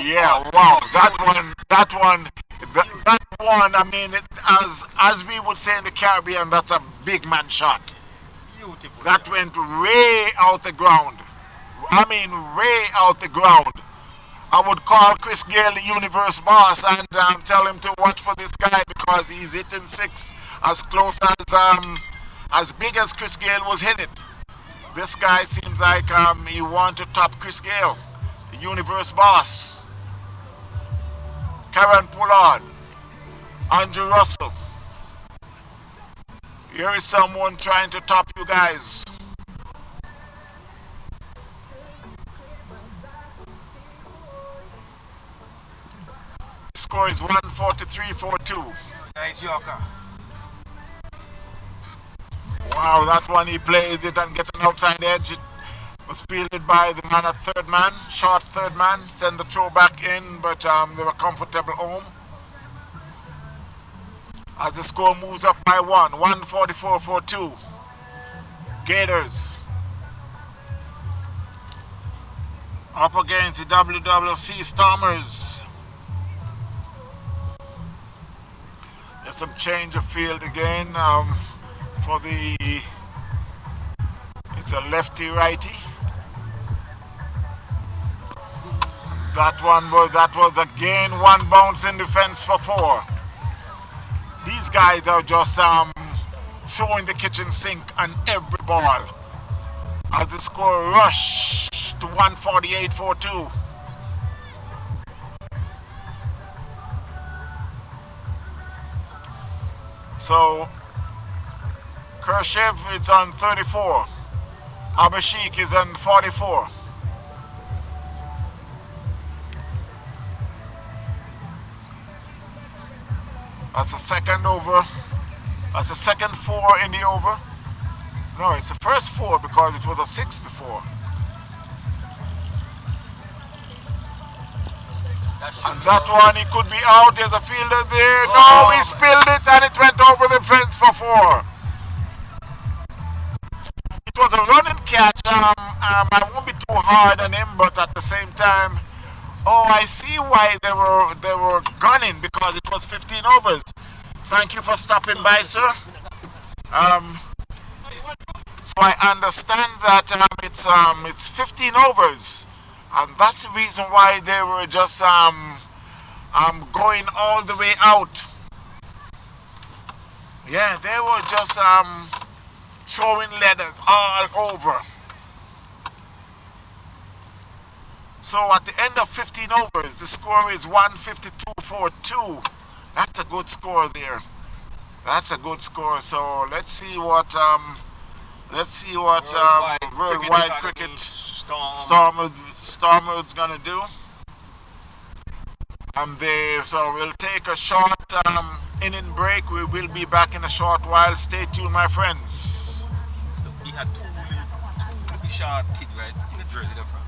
Yeah, wow, that one. I mean, as we would say in the Caribbean, that's a big man shot. Beautiful. That went way out the ground. I mean, way out the ground. I would call Chris Gale the universe boss and tell him to watch for this guy because he's hitting six as close as big as Chris Gale was hitting. This guy seems like he wants to top Chris Gale, the universe boss. Karen Pollard, Andrew Russell. Here is someone trying to top you guys. The score is 143-42. Nice Yorker. Wow, that one he plays it and gets an outside edge. Was fielded by the man at third man, short third man, send the throw back in, but they were comfortable home. As the score moves up by 144 for 2. Gators up against the WWCA Stormers. There's some change of field again for the, it's a lefty righty. That was again one bounce in defense for 4. These guys are just throwing the kitchen sink on every ball. As the score rushed to 148 for 2. So Kershev is on 34. Abhishek is on 44. That's the second over. That's the second 4 in the over. No, it's the first 4 because it was a 6 before. And that one, he could be out. There's a fielder there. No, he spilled it and it went over the fence for 4. It was a running catch. I won't be too hard on him, but at the same time, oh, I see why they were gunning, because it was 15 overs. Thank you for stopping by, sir. So I understand that it's 15 overs, and that's the reason why they were just going all the way out. Yeah, they were just throwing letters all over. So at the end of 15 overs, the score is 152 for 2. That's a good score there. That's a good score. So let's see what Worldwide Cricket Stormers gonna do. So we'll take a short inning break. We will be back in a short while. Stay tuned, my friends. He had two little short kids, right? In the jersey they're from.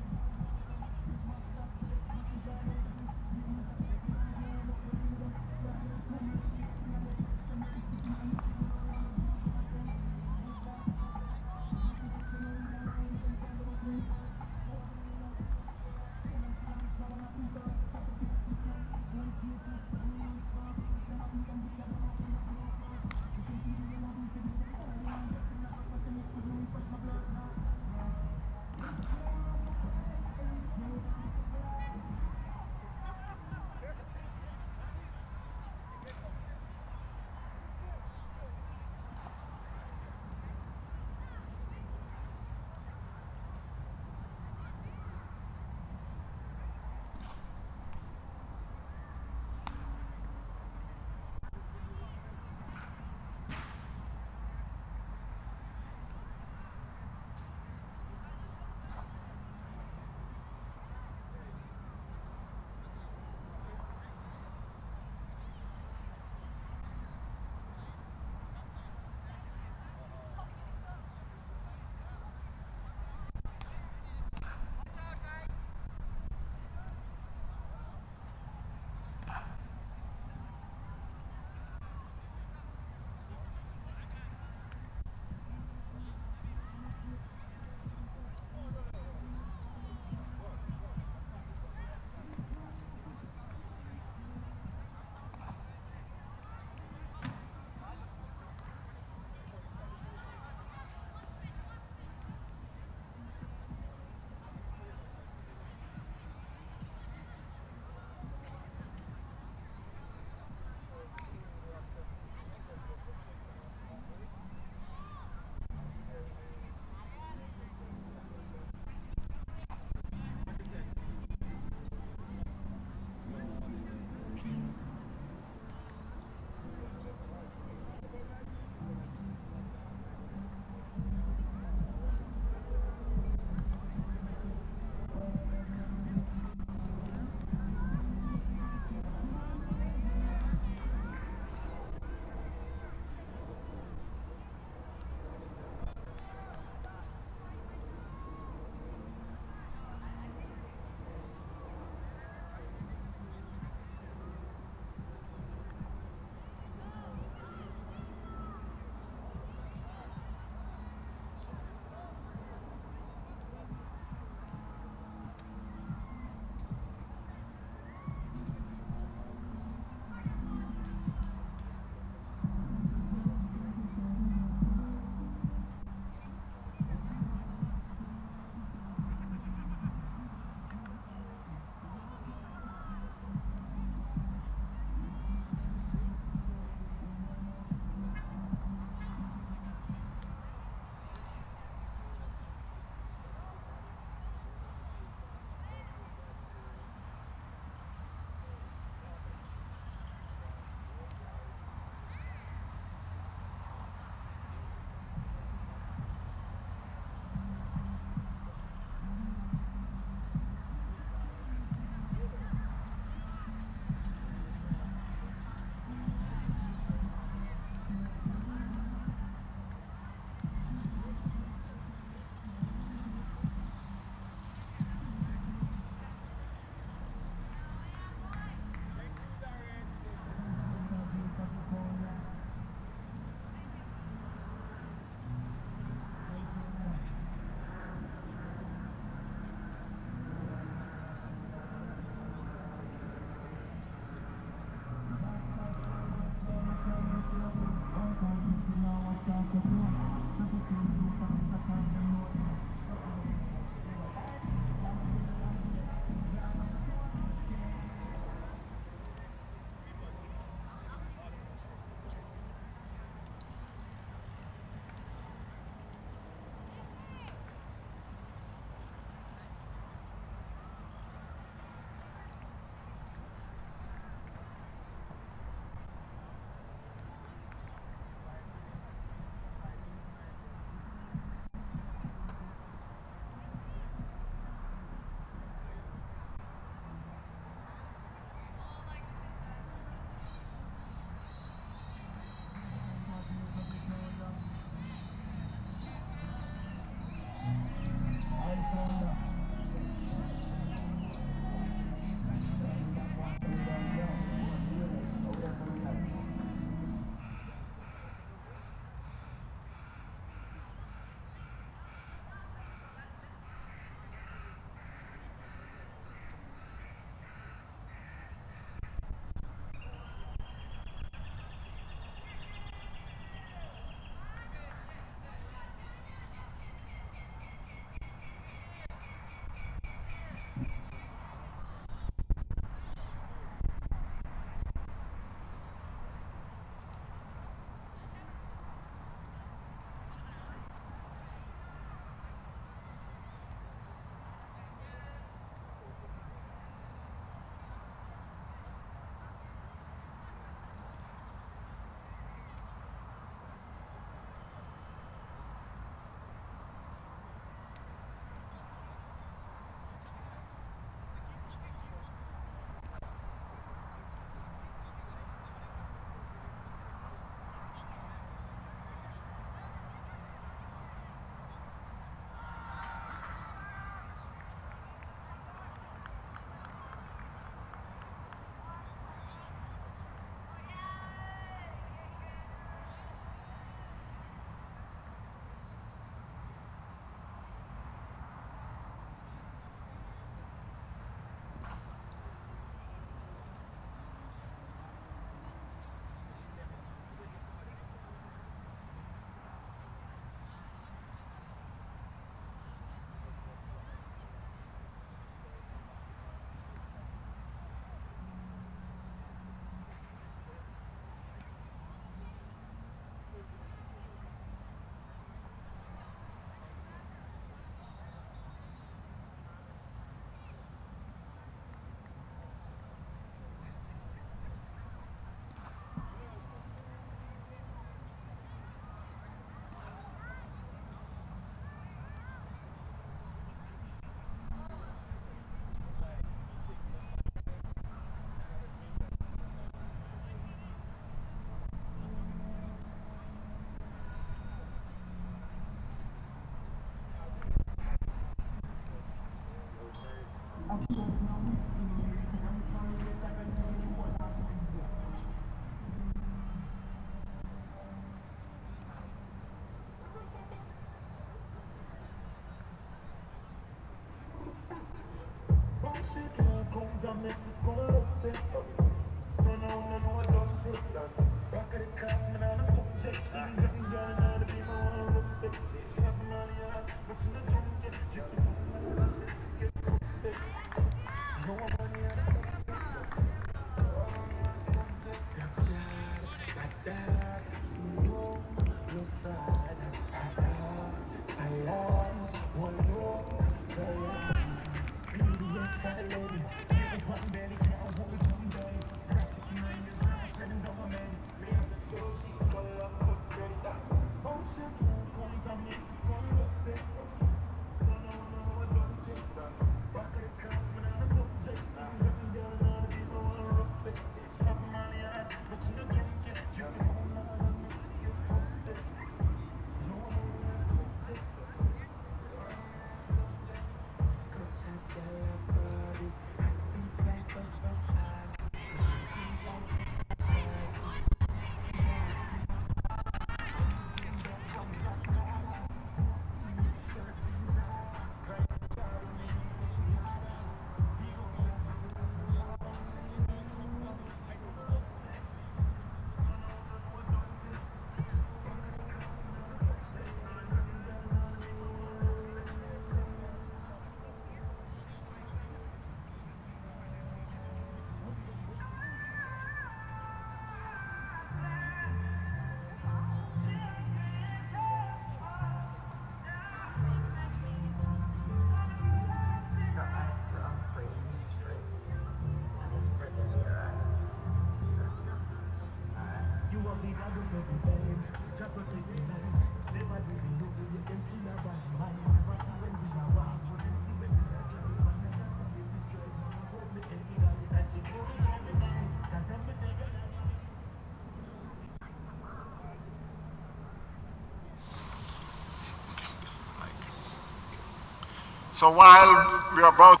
So while we're about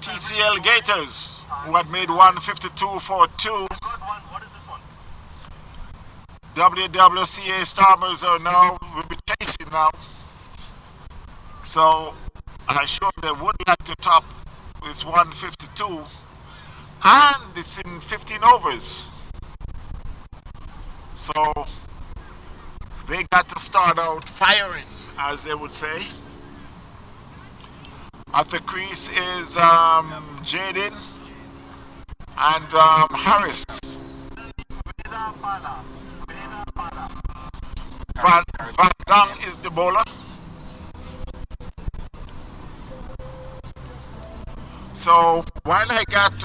TCL Gators, who had made 152 for 2, WWCA Stormers are now, will be chasing now. So I showed they would like to top this 152, and it's in 15 overs. So they got to start out firing, as they would say. At the crease is Jaden and Harris. Van Dang is the bowler. So while I got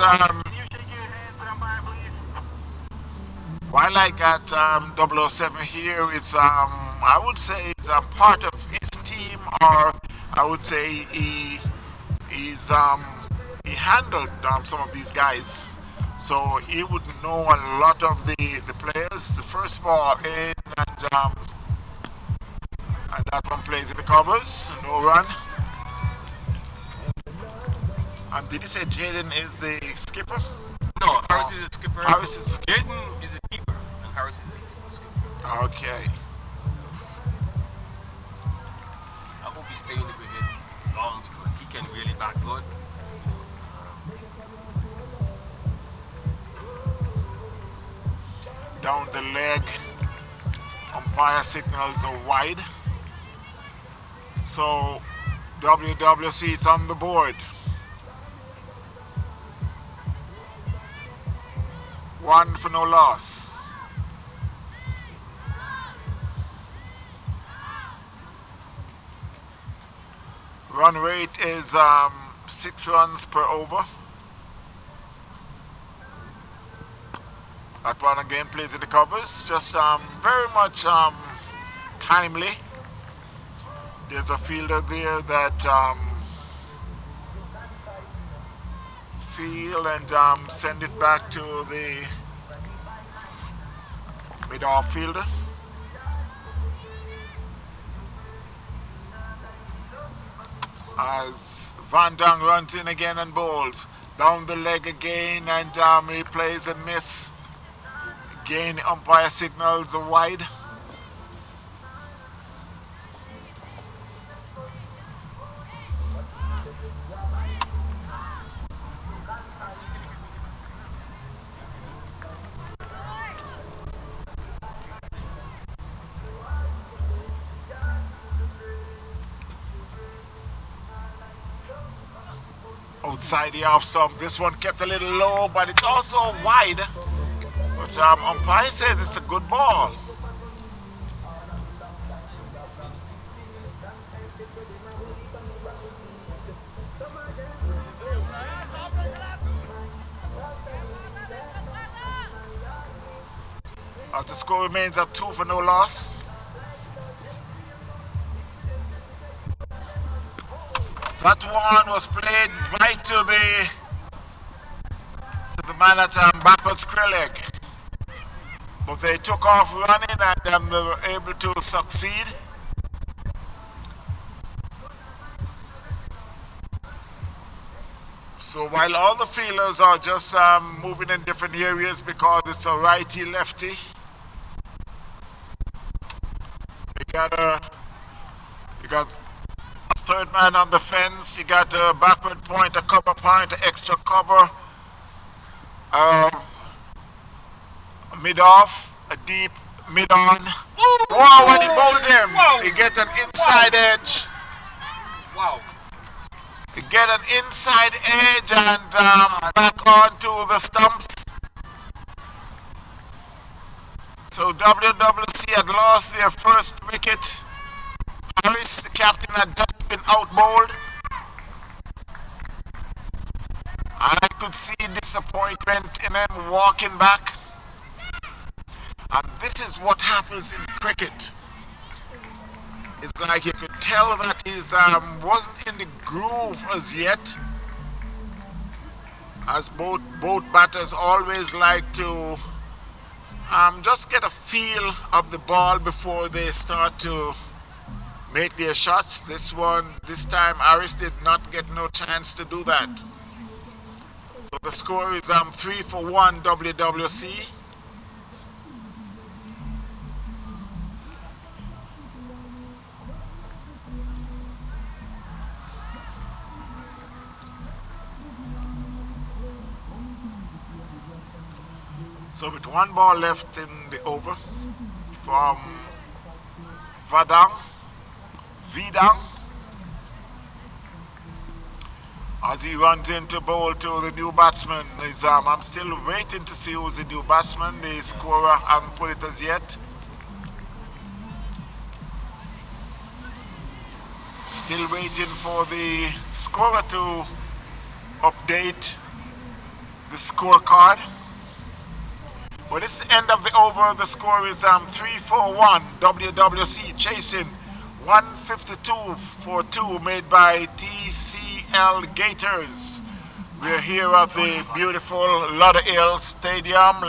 007 here, it's I would say it's a part of his team, or I would say he handled some of these guys, so he would know a lot of the players. The first ball in, and that one plays in the covers, no run. Did you say Jaden is the skipper? No, Harris is the skipper. Harris is Jaden is the keeper, and Harris is the skipper. Okay. I hope he stays in the cricket long because he can really bat good. Down the leg, umpire signals are wide. So WWC is on the board. 1 for no loss. Run rate is 6 runs per over. That one again plays in the covers. Just very much timely. There's a fielder there that field and send it back to the mid-off fielder. as Van Dang runs in again and bowls. Down the leg again, and he plays and miss. Again, umpire signals a wide. Outside the off stump. This one kept a little low, but it's also wide. But umpire says it's a good ball. As the score remains at 2 for no loss. That one was played right to the man at backwards square leg. But they took off running and they were able to succeed. So while all the fielders are just moving in different areas because it's a righty-lefty, you got a third man on the fence, you got a backward point, a cover point, extra cover, mid-off, a deep mid-on. Wow, when he bowled him, he get an inside edge. Wow. You get an inside edge and back onto the stumps. So WWC had lost their first wicket. Harris, the captain, had just been out-bowled. I could see disappointment in him walking back. And this is what happens in cricket. It's like you could tell that he wasn't in the groove as yet, as both batters always like to just get a feel of the ball before they start to make their shots. This time Harris did not get no chance to do that. So the score is 3 for 1 WWC. So with one ball left in the over from Vidang, as he runs into bowl to the new batsman. I'm still waiting to see who's the new batsman. The scorer haven't put it as yet. Still waiting for the scorer to update the scorecard. But it's the end of the over. The score is 3-4-1. WWC chasing 152 for 2 made by TCL Gators. We're here at the beautiful Lauderhill Stadium,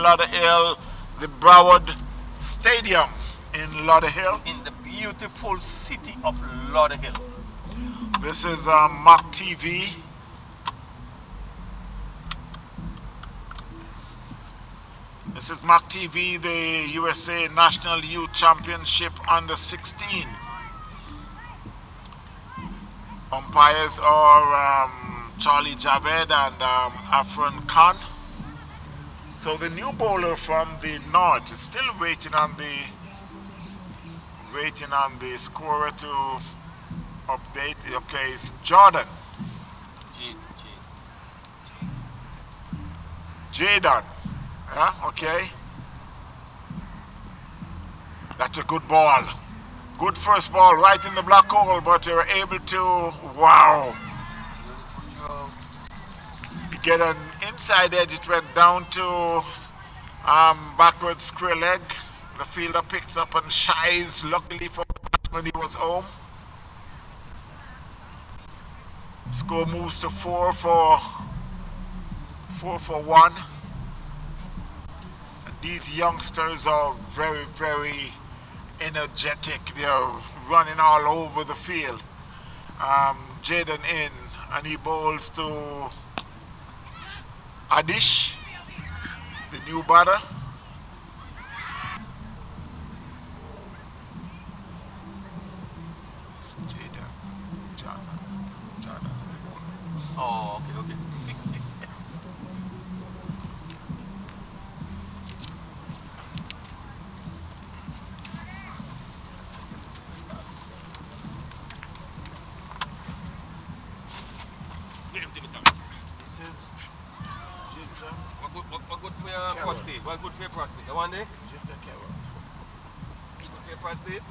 the Broward Stadium in Lauderhill. In the beautiful city of Lauderhill. This is MAQ TV. This is MAQ TV, the USA National Youth Championship under 16. Umpires are Charlie Javed and Afran Khan. So the new bowler from the north is still waiting on the scorer to update. Okay, it's Jordan. Jaden. Yeah, okay. That's a good ball. Good first ball right in the black hole, but they were able to, wow. You get an inside edge, it went down to backwards square leg. The fielder picks up and shies. Luckily for the batsman, he was home. Score moves to 4 for 1. These youngsters are very, very energetic. They're running all over the field. Jaden in, and he bowls to Adish, the new batter. It's Jaden. Jordan is the bowler. Oh, okay, okay. Give him Jimmy Tom. This is Ginger What good for your prostate? What good for your prostate? The one day? Ginger Carrot. He good for your prostate?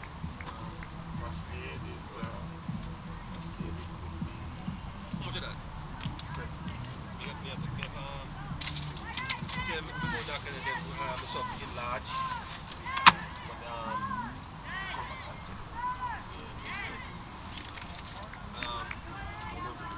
Prostate is prostate could be How much of that? set. Okay, we go back and then the sub enlarge. But Come back and check it. What was it?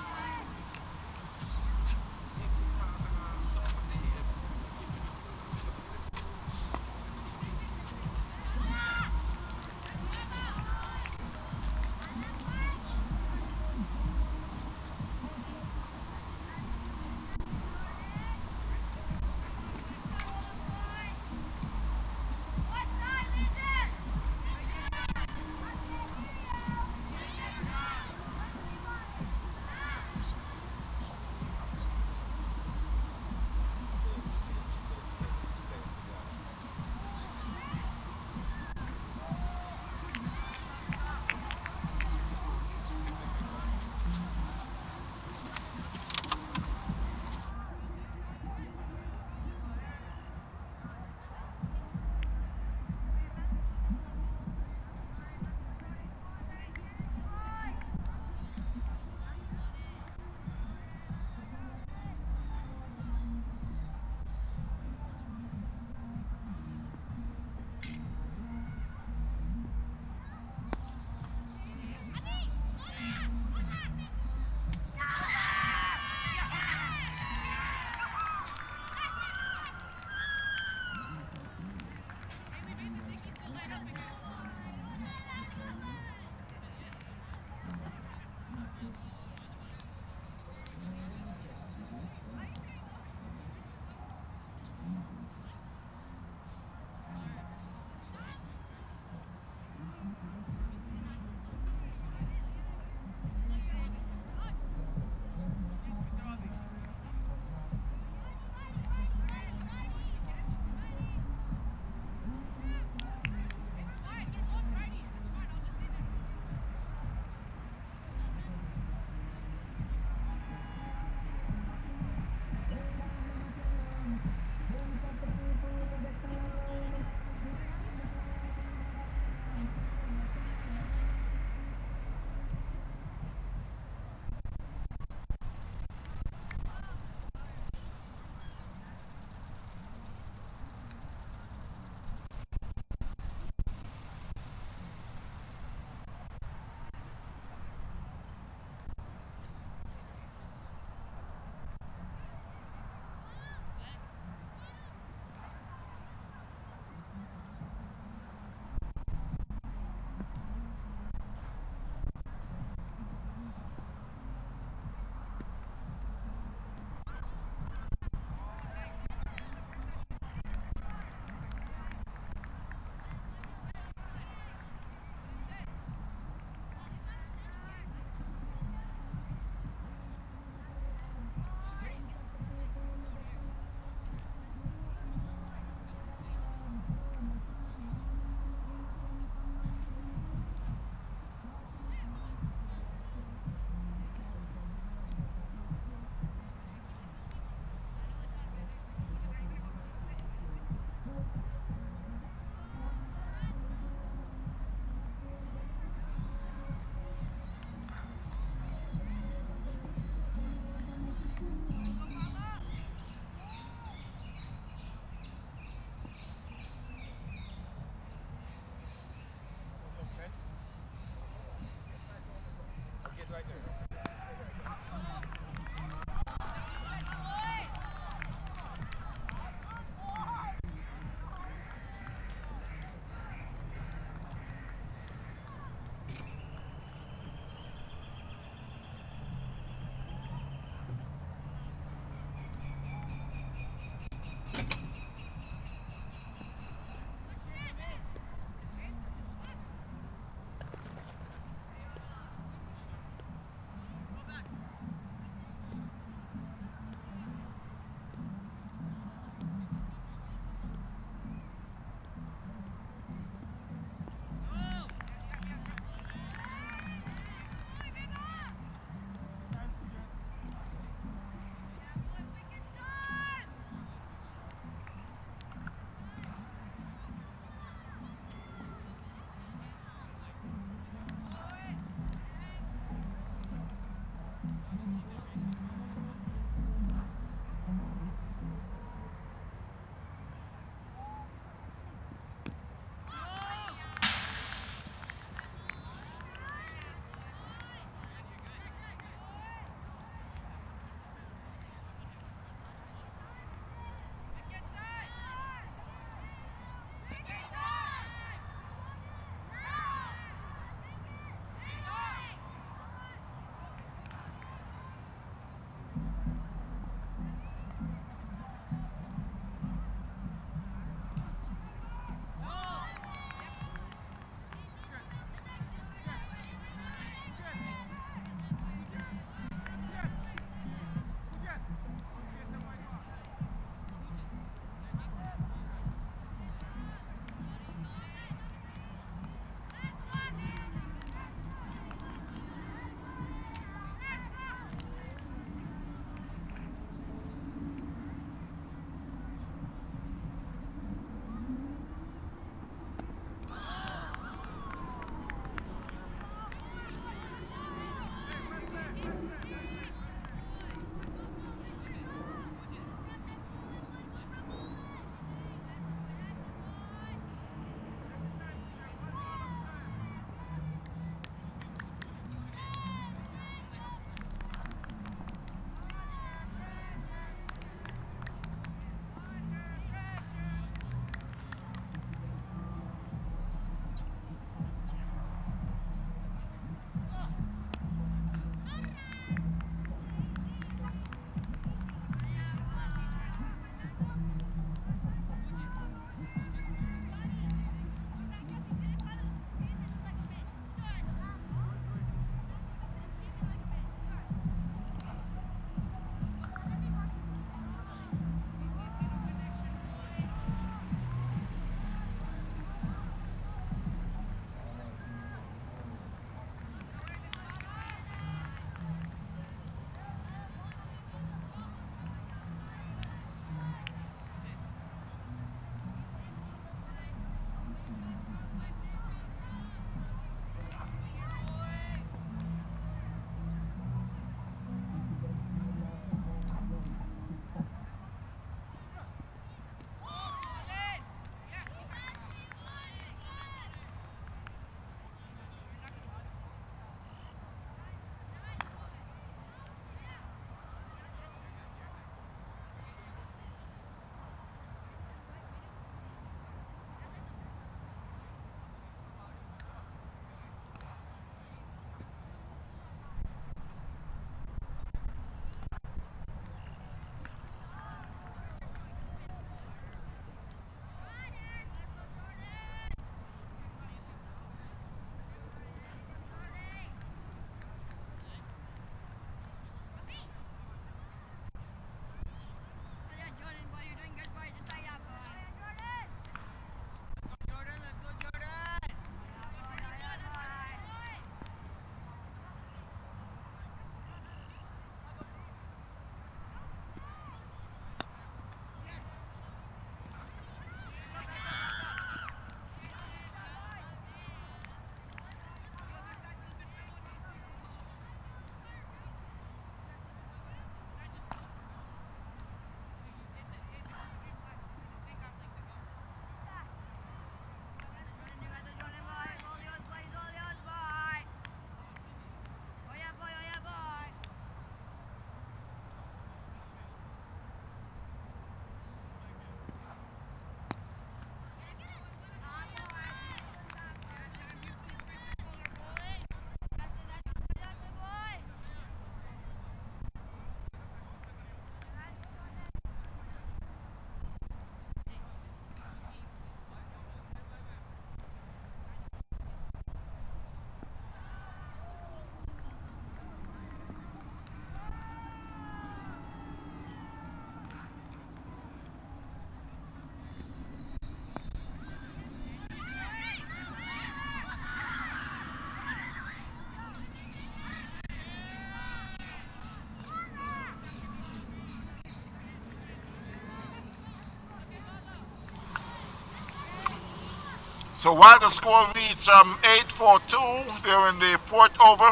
So while the score reached 8-4-2, they're in the fourth over.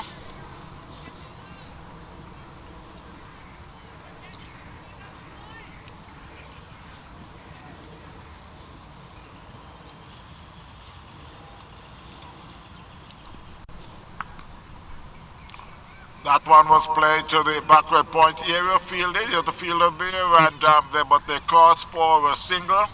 That one was played to the backward point area, fielded. You have the fielder there, and but they crossed for a single.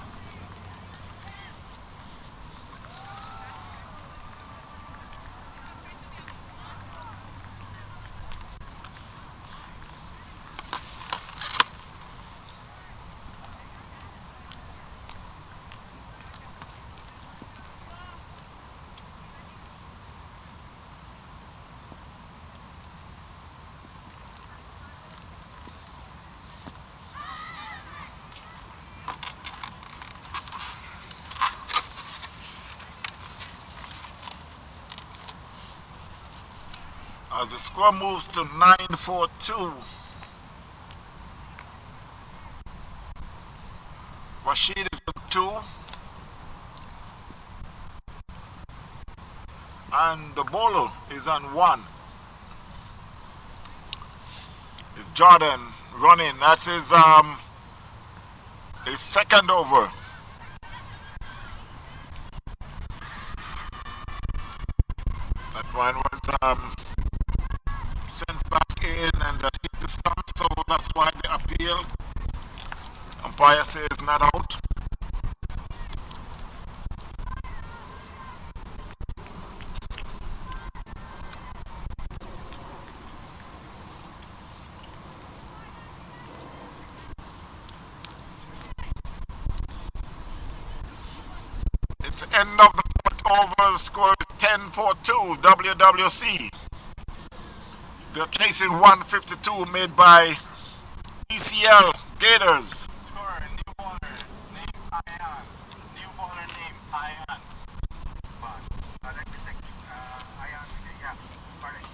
As the score moves to 9-4-2, Rashid is on 2, and the bowler is on 1. It's Jordan running. That's his second over. That one was sent back in and hit the stump, so that's why the appeal. Umpire says not out. It's the end of the fourth over. The score is 10-4-2 WWC. They're chasing 152 made by TCL Gators. Score, new bowler, name Ian. New bowler name Ian. Ian, yeah, correct.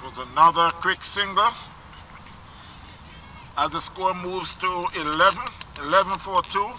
Was another quick single as the score moves to 11-4-2.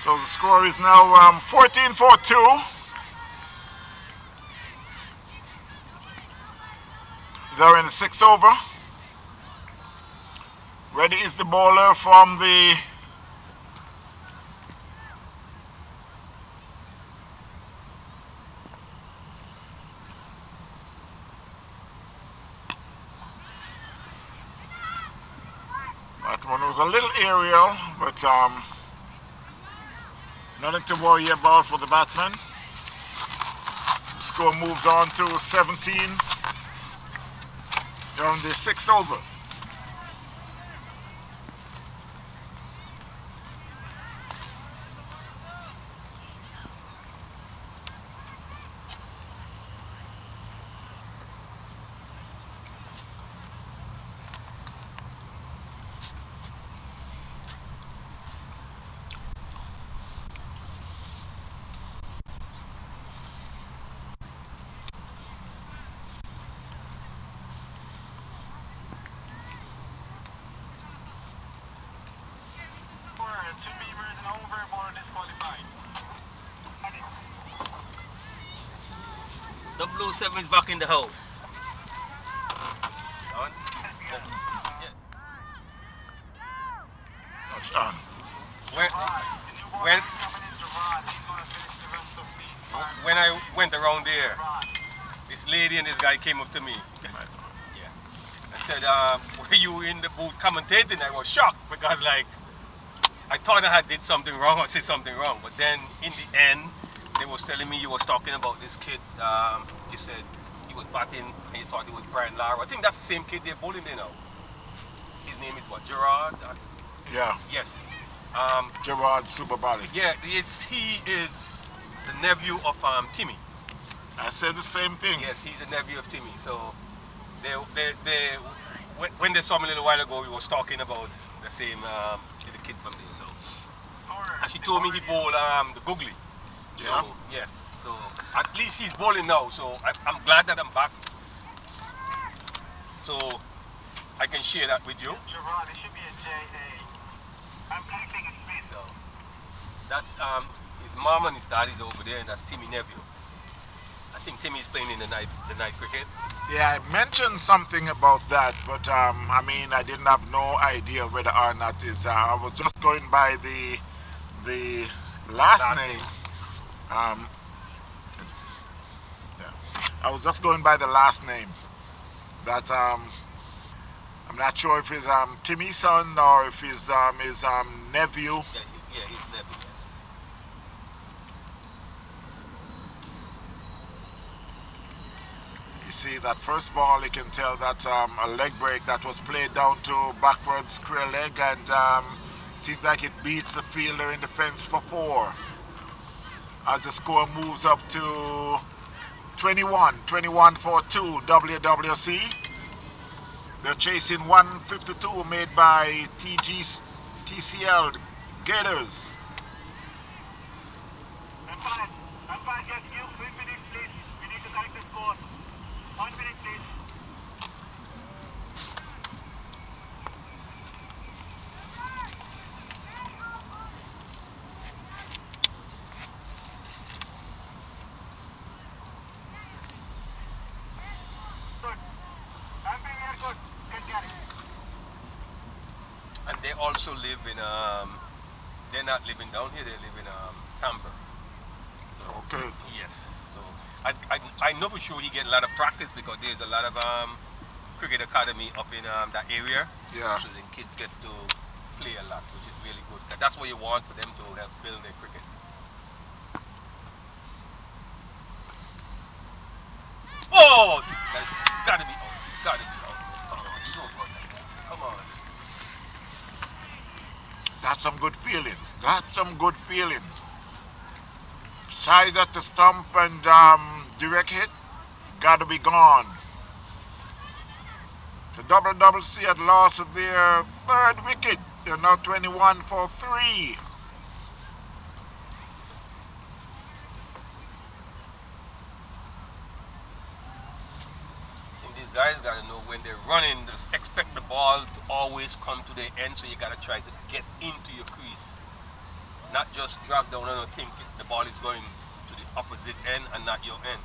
So the score is now 14-4-2. They're in the 6th over. Ready is the bowler from the that one was a little aerial, but nothing to worry about for the batsman. The score moves on to 17. They're on the 6th over. WWCA is back in the house. Touchdown. When I went around there, this lady and this guy came up to me. Yeah. I said, were you in the booth commentating? I was shocked because like I thought I had did something wrong or said something wrong. But then in the end, they was telling me you was talking about this kid. You said he was batting and you thought it was Brian Lara. I think that's the same kid they're bowling there now. His name is what, Gerard? Yeah. Yes. Gerard Super Bally. Yeah, he is the nephew of Timmy. I said the same thing. Yes, he's the nephew of Timmy. So when they saw me a little while ago, we was talking about the same the kid from there. So and she told me he bowled the googly. Yeah. So, yes. So at least he's bowling now. So I'm glad that I'm back. So I can share that with you. Gerard, it should be a J-A. I'm connecting a spin. So that's his mom and his dad is over there, and that's Timmy nephew. I think Timmy's playing in the night cricket. Yeah, I mentioned something about that, but I mean, I didn't have no idea whether or not is. I was just going by the last name. Yeah. I was just going by the last name. That I'm not sure if it's Timmy's son or if it's his nephew. Yeah, his nephew. You see that first ball, you can tell that's a leg break that was played down to backwards square leg, and seems like it beats the fielder in the fence for 4. As the score moves up to 21 for 2 WWC. They're chasing 152 made by TCL Gators. I'm fine, just you. 3 minutes, please. We need to correct the score. 1 minute, please. Good. I'm being here good. Good carry. And they also live in they're not living down here, they live in Tampa. So, Okay. yes. So I know for sure he get a lot of practice because there's a lot of cricket academy up in that area. Yeah. So then kids get to play a lot, which is really good. 'Cause that's what you want for them to help build their cricket. Oh, gotta be out. Gotta be out. Come on, you don't work like that. Come on. That's some good feeling. That's some good feeling. Size at the stump and direct hit, gotta be gone. The WWC had lost their 3rd wicket. They're now 21 for 3. And these guys gotta know when they're running, just expect the ball to always come to the end, so you gotta try to get into your crease. not just drag down and think the ball is going to the opposite end and not your end.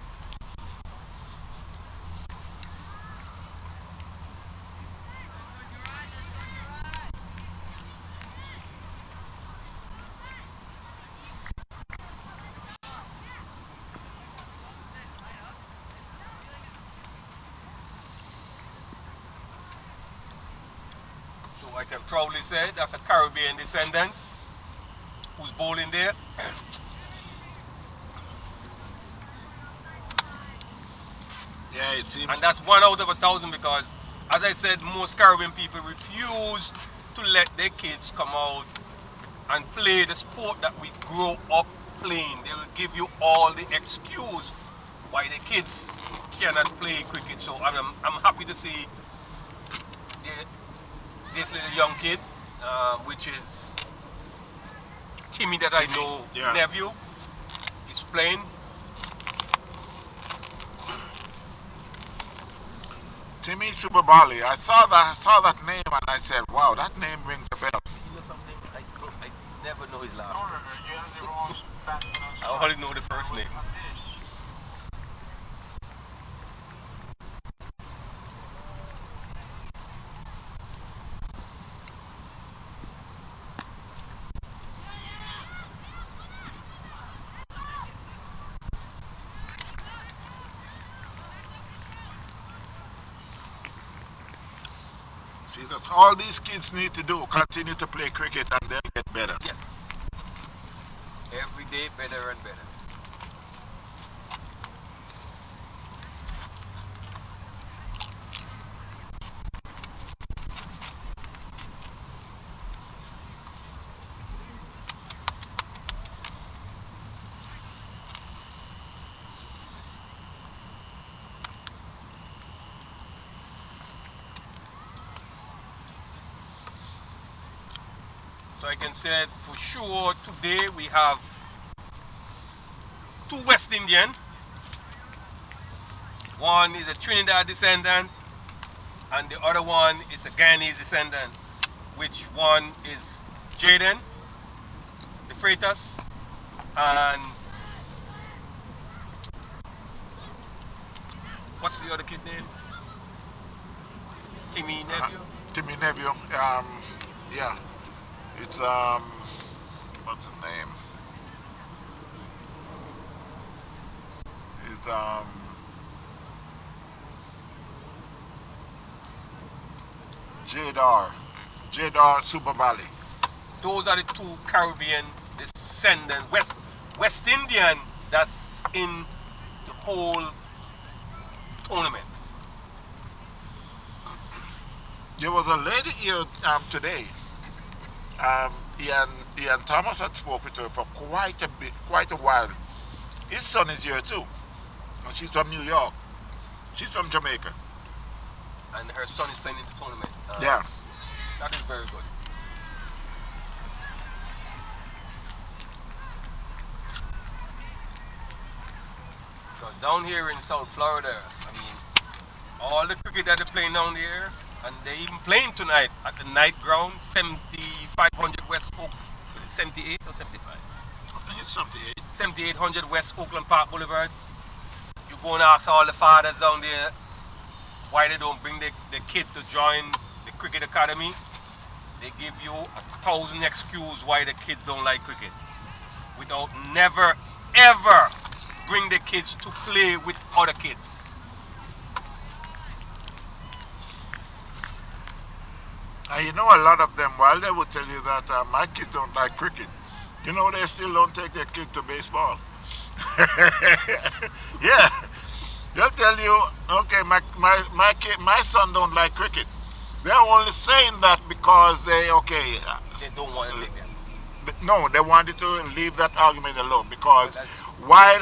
So I can proudly say that's a Caribbean descendants who's bowling there. Yeah, it seems. And that's 1 out of 1,000 because, as I said, most Caribbean people refuse to let their kids come out and play the sport that we grow up playing. They will give you all the excuse why the kids cannot play cricket. So I'm happy to see this little young kid, which is Timmy that I know, yeah. nephew, is playing. Timmy Super Bali. I saw that name and I said, wow, that name rings a bell. You know something? I never know his last name. I only know the first name. See, that's all these kids need to do. Continue to play cricket and they'll get better. Yes. Every day better and better. So I can say for sure today we have 2 West Indian. One is a Trinidad descendant and the other one is a Guyanese descendant. Which one is Jaden, the Freitas, and what's the other kid name? Timmy nephew? Timmy nephew. Yeah. It's what's his name? It's Jadar Super Bali. Those are the 2 Caribbean descendants, West Indian that's in the whole tournament. There was a lady here today. Ian Thomas had spoken to her for quite a while. His son is here too. And she's from New York. She's from Jamaica. And her son is playing in the tournament. Yeah. That is very good. Because down here in South Florida, I mean, all the cricket that they're playing down there, and they're even playing tonight at the night ground, 7500 West Oak, 78 or 75? I think it's 78. 7800 West Oakland Park Boulevard. You go and ask all the fathers down there why they don't bring the kid to join the cricket academy. They give you 1,000 excuses why the kids don't like cricket, without never ever bring the kids to play with other kids. You know, a lot of them, while they would tell you that my kids don't like cricket, you know, they still don't take their kid to baseball. Yeah, they'll tell you, okay, my son don't like cricket. They're only saying that because they don't want to take that. No, they wanted to leave that argument alone because while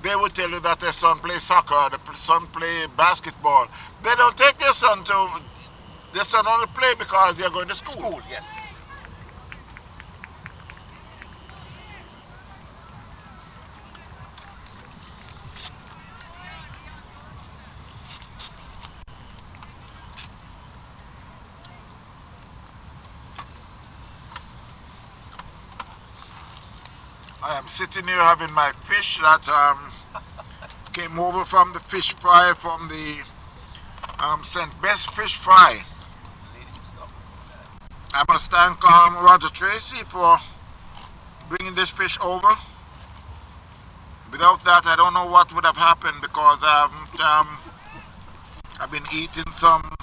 they would tell you that their son plays soccer, or their son play basketball, they don't take their son to. Their son only play because they're going to school. School, yes. I am sitting here having my fish that came over from the fish fry from the St. Best Fish Fry. I must thank Roger Tracy for bringing this fish over. Without that, I don't know what would have happened, because I've been eating some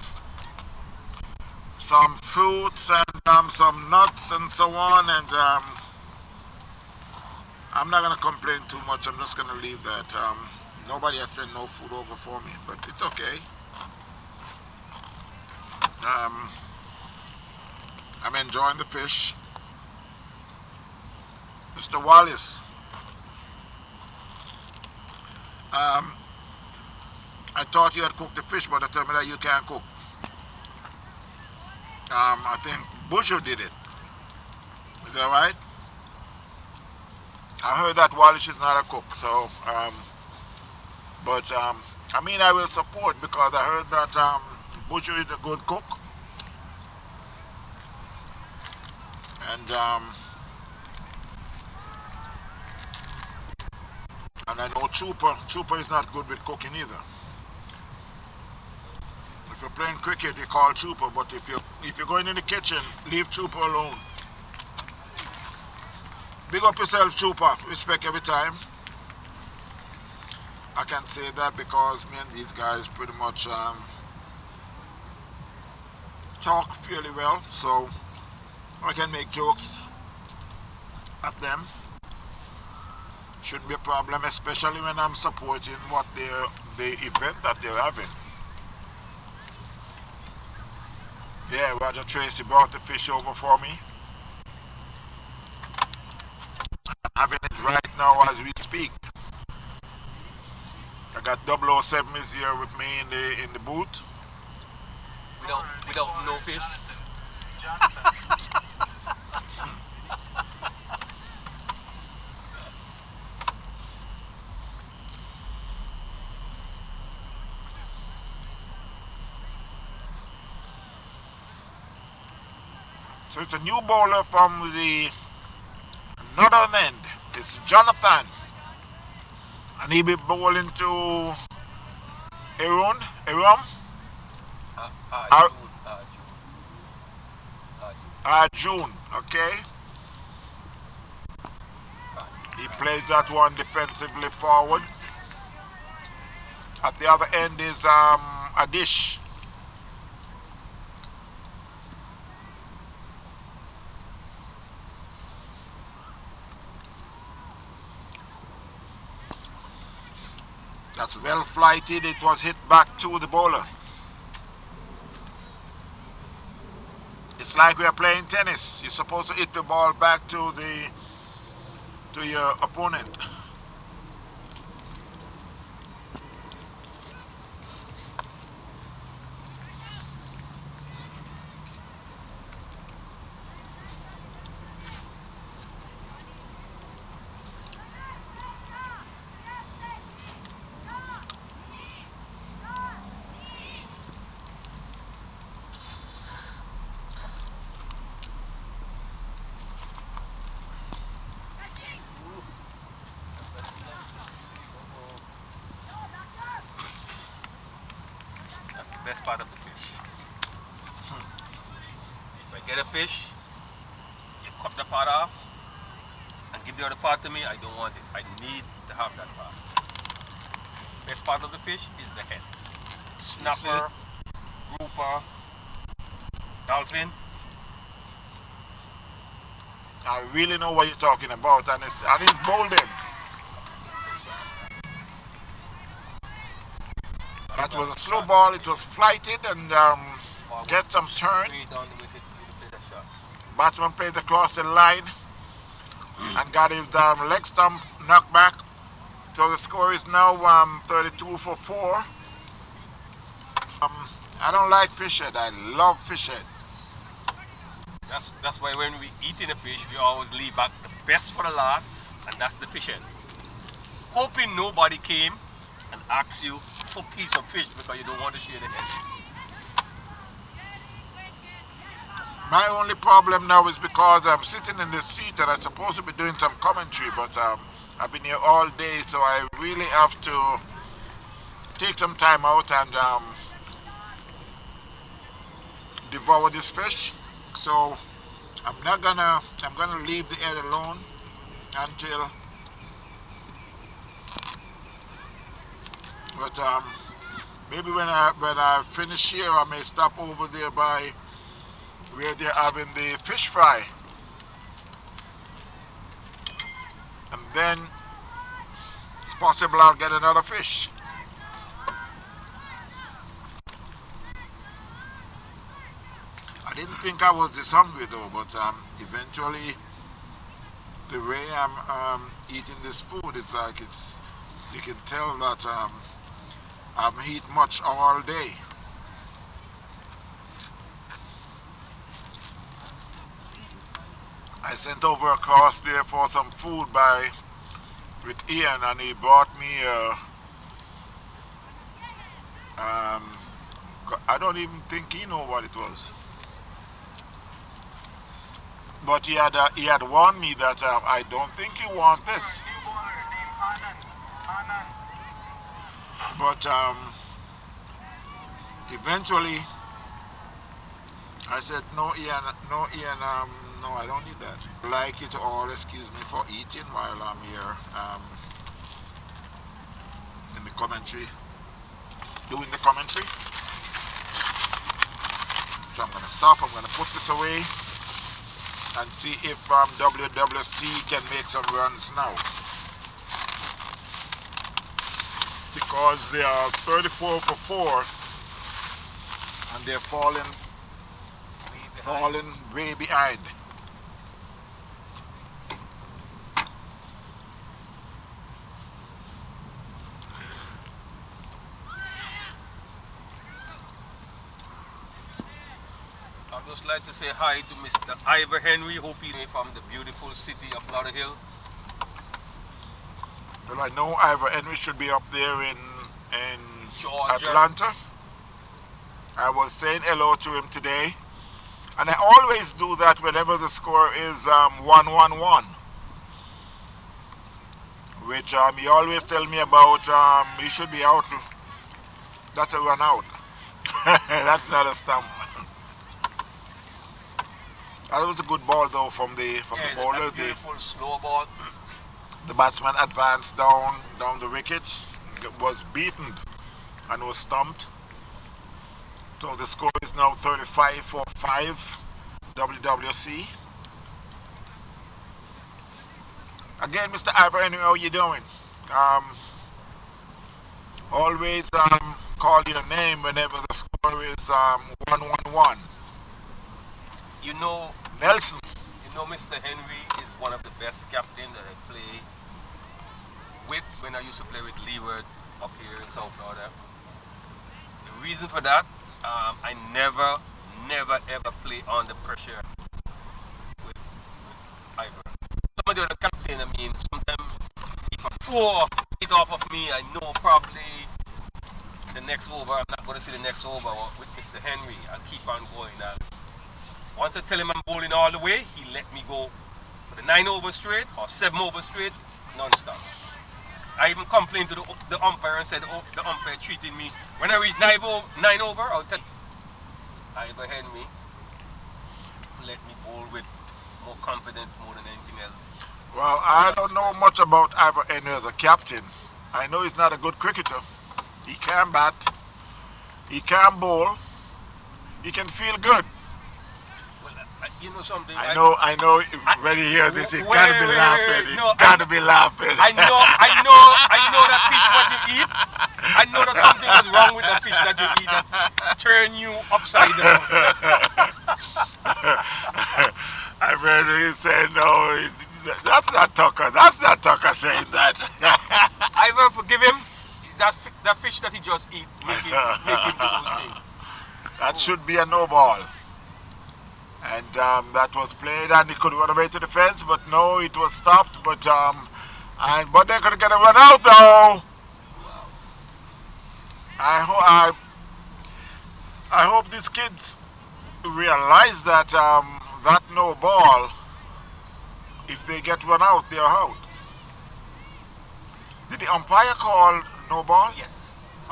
fruits and some nuts and so on, and I'm not gonna complain too much. I'm just gonna leave that. Nobody has sent no food over for me, but it's okay. I'm enjoying the fish. Mr. Wallace, I thought you had cooked the fish, but they told me that you can't cook. I think Bushu did it. Is that right? I heard that Wallace is not a cook, so but I mean, I will support, because I heard that Bushu is a good cook, and I know Trooper is not good with cooking either. If you're playing cricket, you call Trooper, but if you're going in the kitchen, leave Trooper alone. Big up yourself, Trooper. Respect every time. I can say that because me and these guys pretty much talk fairly well, so I can make jokes at them. Shouldn't be a problem, especially when I'm supporting the event that they're having. Yeah, Roger Tracy brought the fish over for me. I'm having it right now as we speak. I got 007 is here with me in the booth. Without no fish. So it's a new bowler from the northern end. It's Jonathan. And he'll be bowling to Aaron. June, okay. He plays that one defensively forward. At the other end is Adish. That's well flighted. It was hit back to the bowler. It's like we are playing tennis. You're supposed to hit the ball back to your opponent. Best part of the fish. If I get a fish, you cut the part off and give the other part to me. I don't want it. I need to have that part. Best part of the fish is the head. Snapper, grouper, dolphin. I really know what you're talking about, and it's golden. That was a slow ball. It was flighted and get some turn. Batsman played across the line and got his leg stump knocked back. So the score is now 32 for 4. I don't like fish head. I love fish head. That's why when we eating a fish, we always leave back the best for the last, and that's the fish head. Hoping nobody came and asked you for a piece of fish because you don't want to share the head. My only problem now is because I'm sitting in this seat and I'm supposed to be doing some commentary, but I've been here all day, so I really have to take some time out and devour this fish. So I'm gonna leave the air alone until, but maybe when I finish here, I may stop over there by where they're having the fish fry, and then it's possible I'll get another fish. I didn't think I was this hungry though, but eventually the way I'm eating this food, it's like you can tell that I've eaten much all day. I sent over across there for some food with Ian, and he brought me I don't even think he know what it was, but he had warned me that I don't think you want this. But eventually I said, no Ian, no, I don't need that. I'd like you to all excuse me for eating while I'm here in the commentary, doing the commentary. So I'm going to stop, I'm going to put this away and see if WWCA can make some runs now. Because they are 34 for 4 and they're falling way behind. I'd just like to say hi to Mr. Ivor Henry, hope he's from the beautiful city of Lauderdale. Well, I know Ivor Henry should be up there in Georgia. Atlanta. I was saying hello to him today, and I always do that whenever the score is 1-1-1, which he always tell me about. He should be out. That's a run out. That's not a stump. That was a good ball though from the bowler. The beautiful slow ball. The batsman advanced down the wickets, was beaten and was stumped. So the score is now 35 for 5 WWC. Again, Mr. Ivor, how you doing? Always call your name whenever the score is 1-1-1. You know, Nelson. You know, Mr. Henry is one of the best captains that I play with when I used to play with Leeward up here in South Florida. The reason for that, I never ever play under pressure with Ivor. Some of the other captain, I mean, sometimes if a 4 hit off of me, I know probably the next over, I'm not going to see the next over with Mr. Henry. I'll keep on going. Once I tell him I'm bowling all the way, he let me go for the 9 over straight or 7 over straight, non-stop. I even complained to the umpire and said, oh, the umpire treated me. When I reach 9 over, I'll tell Ivor Henry, let me bowl with more confidence more than anything else. Well, I don't know much about Ivor Henry as a captain. I know he's not a good cricketer. He can bat, he can bowl, he can feel good. You know something? I know. When you hear this, you gotta be laughing. You gotta be laughing. I know that fish what you eat. I know that something is wrong with the fish that you eat that turn you upside down. I heard you say no. That's not Tucker. That's not Tucker saying that. I will forgive him. That fish that he just eat make him do those things. That should be a no ball. And that was played, and he could run away to the fence, but no, it was stopped. But they're gonna get a run out though. I hope these kids realize that that no ball, if they get run out, they're out. Did the umpire call no ball? Yes.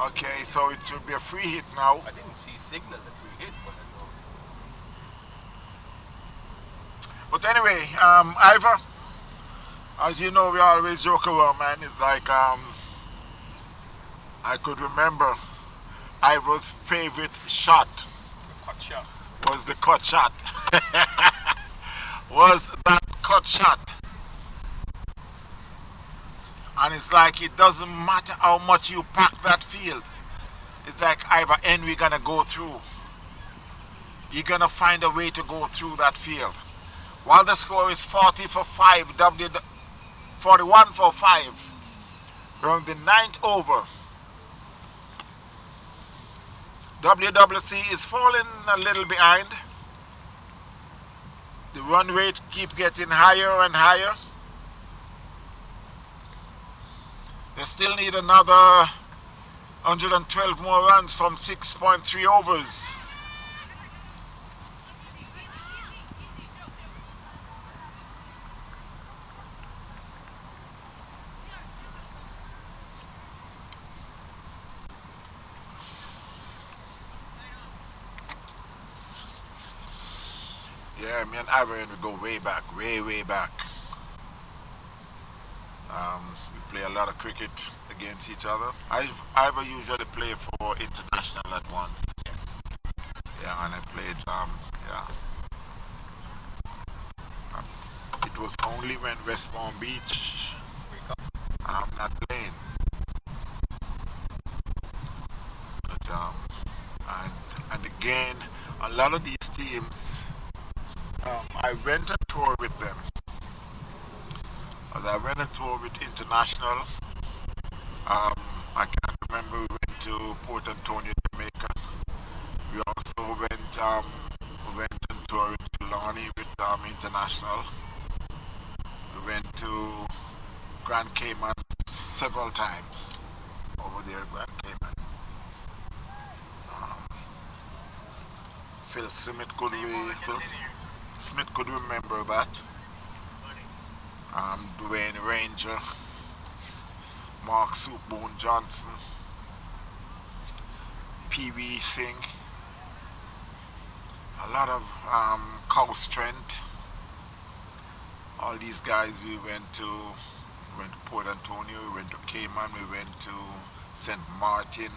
Okay, so it should be a free hit now. I didn't see signal that we hit, but I know. But anyway, Ivor, as you know, we always joke around, man. It's like I could remember Ivor's favorite shot Cut shot. was the cut shot. Was that cut shot. And it's like it doesn't matter how much you pack that field. It's like Ivor Henry gonna go through. You're gonna find a way to go through that field. While the score is 40 for 5, 41 for 5. Around the 9th over. WWC is falling a little behind. The run rate keep getting higher and higher. They still need another 112 more runs from 6.3 overs. Yeah, me and Ivor we go way back, way back. We play a lot of cricket against each other. Ivor usually play for international at once. Yeah, and I played, yeah. It was only when West Palm Beach, I'm not playing. But, and again, a lot of these teams, I went on tour with them. As I went on tour with International, I can't remember, we went to Port Antonio, Jamaica. We also went on tour with Trelawney with International. We went to Grand Cayman several times over there, Grand Cayman. Phil Smith could remember that. Dwayne Ranger, Mark Soupboon Johnson, Pee Wee Singh, a lot of Cow Strength. All these guys we went to Port Antonio, we went to Cayman, we went to St. Martin.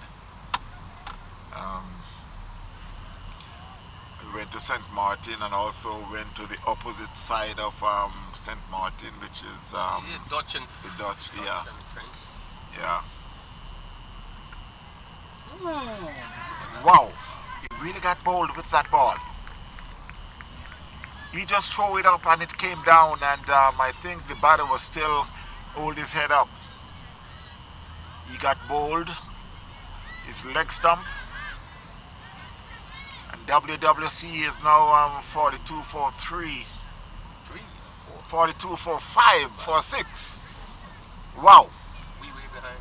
We went to St. Martin and also went to the opposite side of St. Martin, which is Dutch and the Dutch, yeah. French. Yeah. Wow, he really got bold with that ball. He just threw it up and it came down, and I think the batter was still hold his head up. He got bold, his leg stump. WWC is now 42 for 3, 42 for 5, for 6. Wow. We way behind.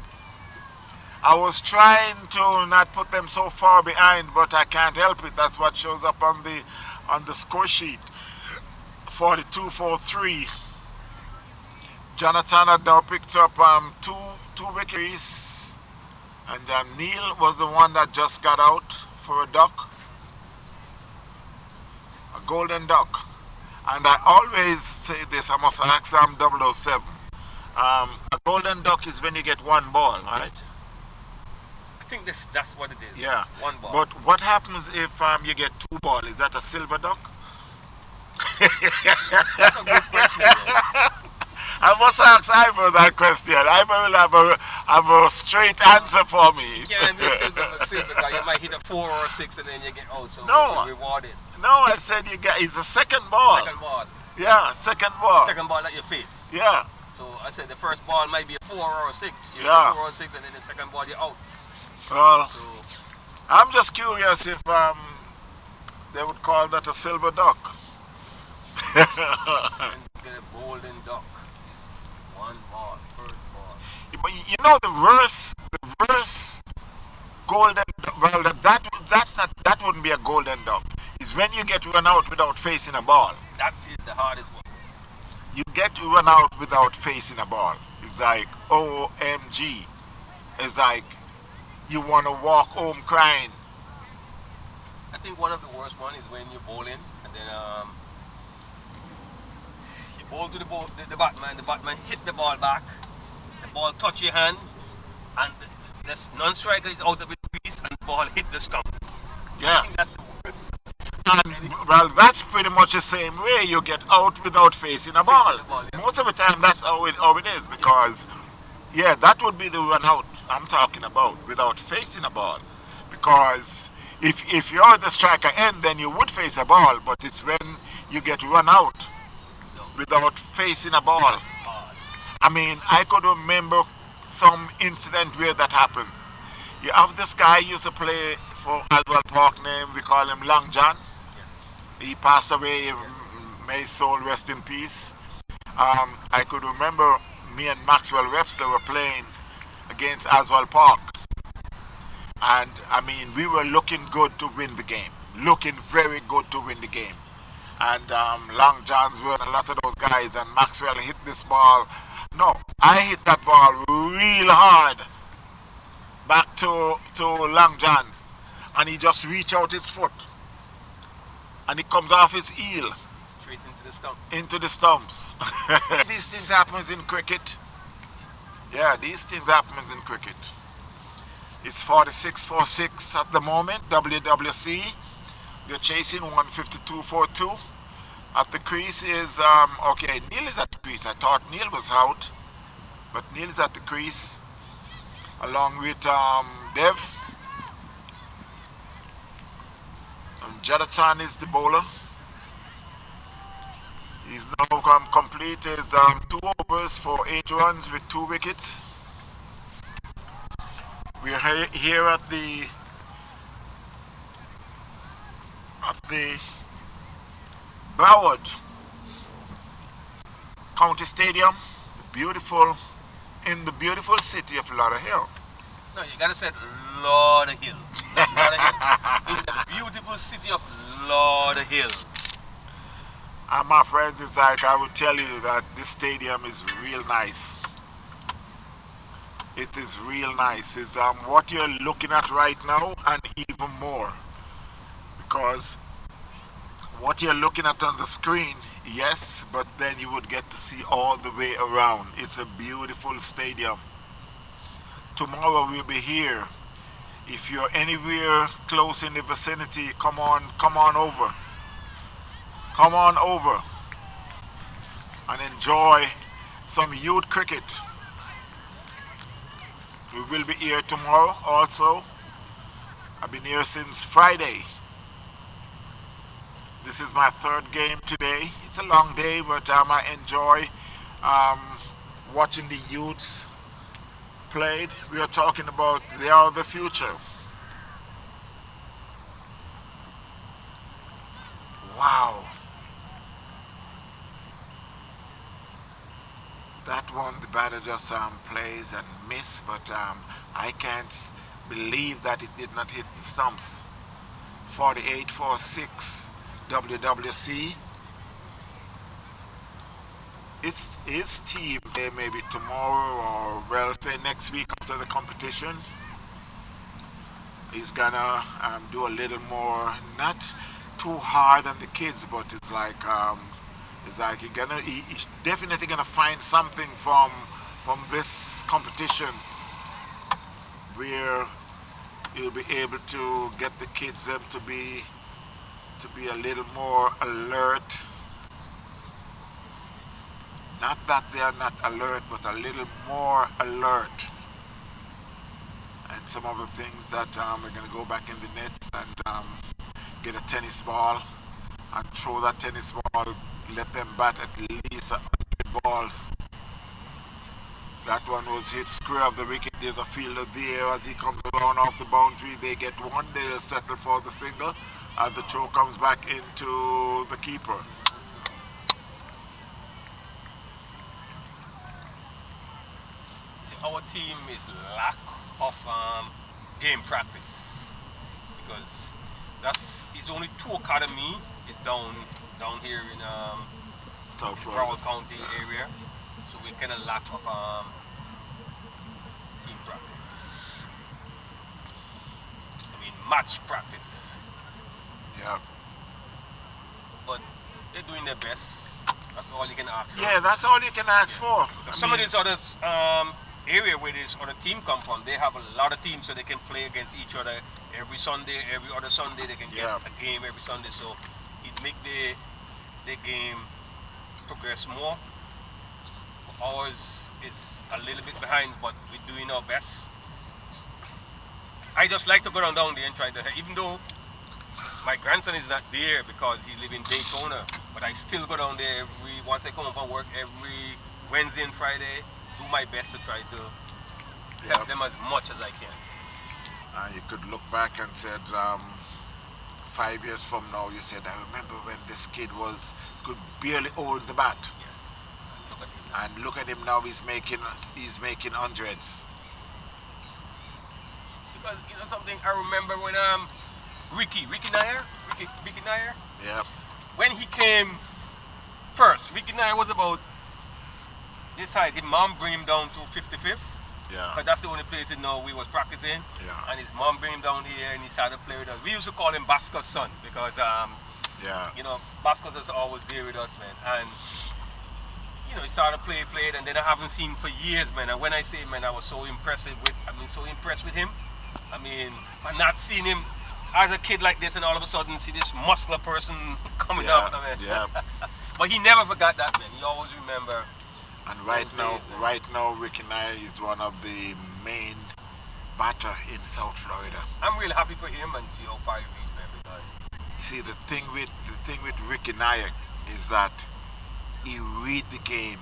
I was trying to not put them so far behind, but I can't help it. That's what shows up on the score sheet. 42 for 3. Jonathan had now picked up two wickets, and Neil was the one that just got out for a duck. A golden duck. And I always say this, I must ask 007. A golden duck is when you get one ball, right? I think that's what it is. Yeah. One ball. But what happens if you get 2 balls? Is that a silver duck? That's a good question. I must ask Ivor that question. Ivor will have a straight answer for me. You can't be silver because you might hit a 4 or 6 and then you get out. So No. you're rewarded. No, I said it's a second ball. Second ball. Yeah, second ball. Second ball at your face. Yeah. So I said the first ball might be a 4 or a 6. You Yeah. hit 4 or 6 and then the second ball you're out. Well, So I'm just curious if they would call that a silver duck. and get a golden duck. One ball, first ball. But you know the verse golden, well that wouldn't be a golden duck. It's when you get run out without facing a ball. That is the hardest one. You get run out without facing a ball. It's like OMG. It's like you want to walk home crying. I think one of the worst one is when you're bowling and then you bowl to the batman hit the ball back, the ball touch your hand, and the non-striker is out of his crease and the ball hit the stump. Yeah. I think that's the worst. And, well, that's pretty much the same way. You get out without facing a ball. Yeah. Most of the time, that's how it is, because, yeah, that would be the run out I'm talking about, without facing a ball. Because if you're the striker end, then you would face a ball, but it's when you get run out without facing a ball. I mean, I could remember some incident where that happens. You have this guy who used to play for Aswell Park, name, we call him Long John. He passed away, may his soul rest in peace. I could remember me and Maxwell Webster were playing against Aswell Park. And I mean, we were looking good to win the game. Looking very good to win the game. And Long John's were a lot of those guys, and Maxwell hit this ball. No, I hit that ball real hard back to Long John's, and he just reached out his foot, and it comes off his heel. Straight into the stump. Into the stumps. These things happens in cricket. Yeah, these things happens in cricket. It's 46-46 at the moment, WWCA. They're chasing 152-42. At the crease is, okay, Neil is at the crease. I thought Neil was out, but Neil is at the crease along with Dev. And Jonathan is the bowler. He's now complete his 2 overs for 8 runs with 2 wickets. We're here at the Broward County Stadium, in the beautiful city of Lauderhill. No, you gotta say Lauderhill. Lauderhill. In the beautiful city of Lauderhill. And my friends, it's like I would tell you that this stadium is real nice. It is real nice. It's what you're looking at right now, and even more. Because what you're looking at on the screen, yes, but then you would get to see all the way around. It's a beautiful stadium. Tomorrow we'll be here. If you're anywhere close in the vicinity, come on over. Come on over and enjoy some youth cricket. We will be here tomorrow also. I've been here since Friday. This is my 3rd game today. It's a long day, but I enjoy watching the youths played. We are talking about they are the future. Wow. That one, the batter just plays and miss, but I can't believe that it did not hit the stumps. 48-46 WWC. It's his team, maybe tomorrow or, well, say next week after the competition. He's gonna do a little more, not too hard on the kids, but it's like he's definitely gonna find something from this competition where he'll be able to get the kids to be a little more alert. Not that they are not alert, but a little more alert. And some of the things that we're gonna go back in the nets and get a tennis ball and throw that tennis ball. Let them bat at least 100 balls. That one was hit square of the wicket. There's a fielder there. As he comes around off the boundary, they get one. They'll settle for the single, and the throw comes back into the keeper. See, our team is lack of game practice, because that's is There's only 2 academy. It's down here in South in Florida. Broward County area. So we kind of lack of team practice. I mean match practice. Yeah. But they're doing their best. That's all you can ask for. Yeah, that's all you can ask for. Some of these other area where this other team come from, they have a lot of teams so they can play against each other every Sunday, every other Sunday they can get a game every Sunday. So it make the game progress more. Ours is a little bit behind, but we're doing our best. I just like to go down there and try to, even though my grandson is not there because he lives in Daytona, but I still go down there once I come home from work every Wednesday and Friday, do my best to try to help them as much as I can. You could look back and said, 5 years from now, you said, I remember when this kid could barely hold the bat. Yes. And look at him now, he's making hundreds. Because you know something, I remember when Ricky Nair, Yeah. when he came first, Ricky Nair was about this height. His mom bring him down to 55th. Yeah. Because that's the only place he know we was practicing. Yeah. And his mom bring him down here and he started playing with us. We used to call him Basco's son because you know, Basco's is always there with us, man. And you know, he started played, and then I haven't seen for years, man. And when I say, man, I was so impressed with him. I mean, I've not seen him as a kid like this, and all of a sudden see this muscular person coming up. I mean, yeah. But he never forgot that, man. He always remember. And right now, Ricky Nair is one of the main batter in South Florida. I'm really happy for him and see how far he reached, man. Because you see, the thing with Ricky Nair is that he read the game.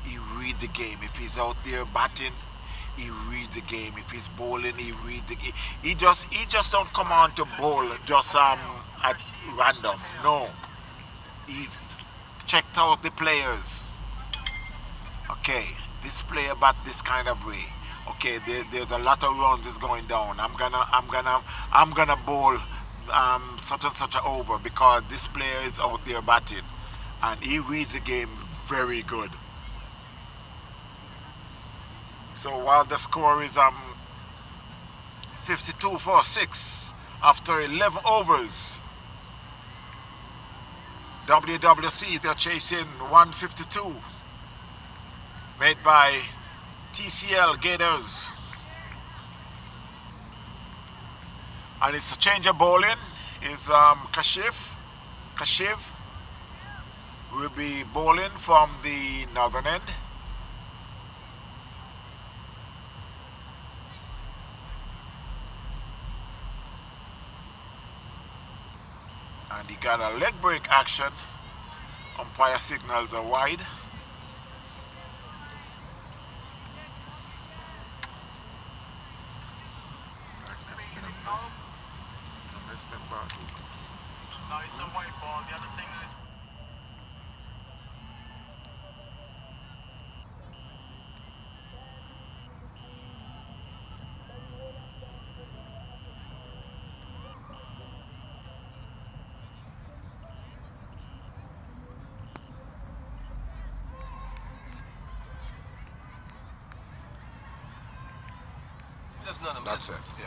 He read the game. If he's out there batting, he reads the game. If he's bowling, he reads the game. He just don't come on to bowl just at random. No. He checked out the players. Okay, this player bat this kind of way. Okay, there's a lot of runs is going down. I'm gonna bowl such and such a over because this player is out there batting, and he reads the game very good. So while the score is 52 for 6 after 11 overs, WWCA they're chasing 152 made by TCL Gators, and it's a change of bowling. Is Kashiv will be bowling from the northern end. And he got a leg break action. Umpire signals are wide. No, it's a white ball. The other thing is... That's it, yeah.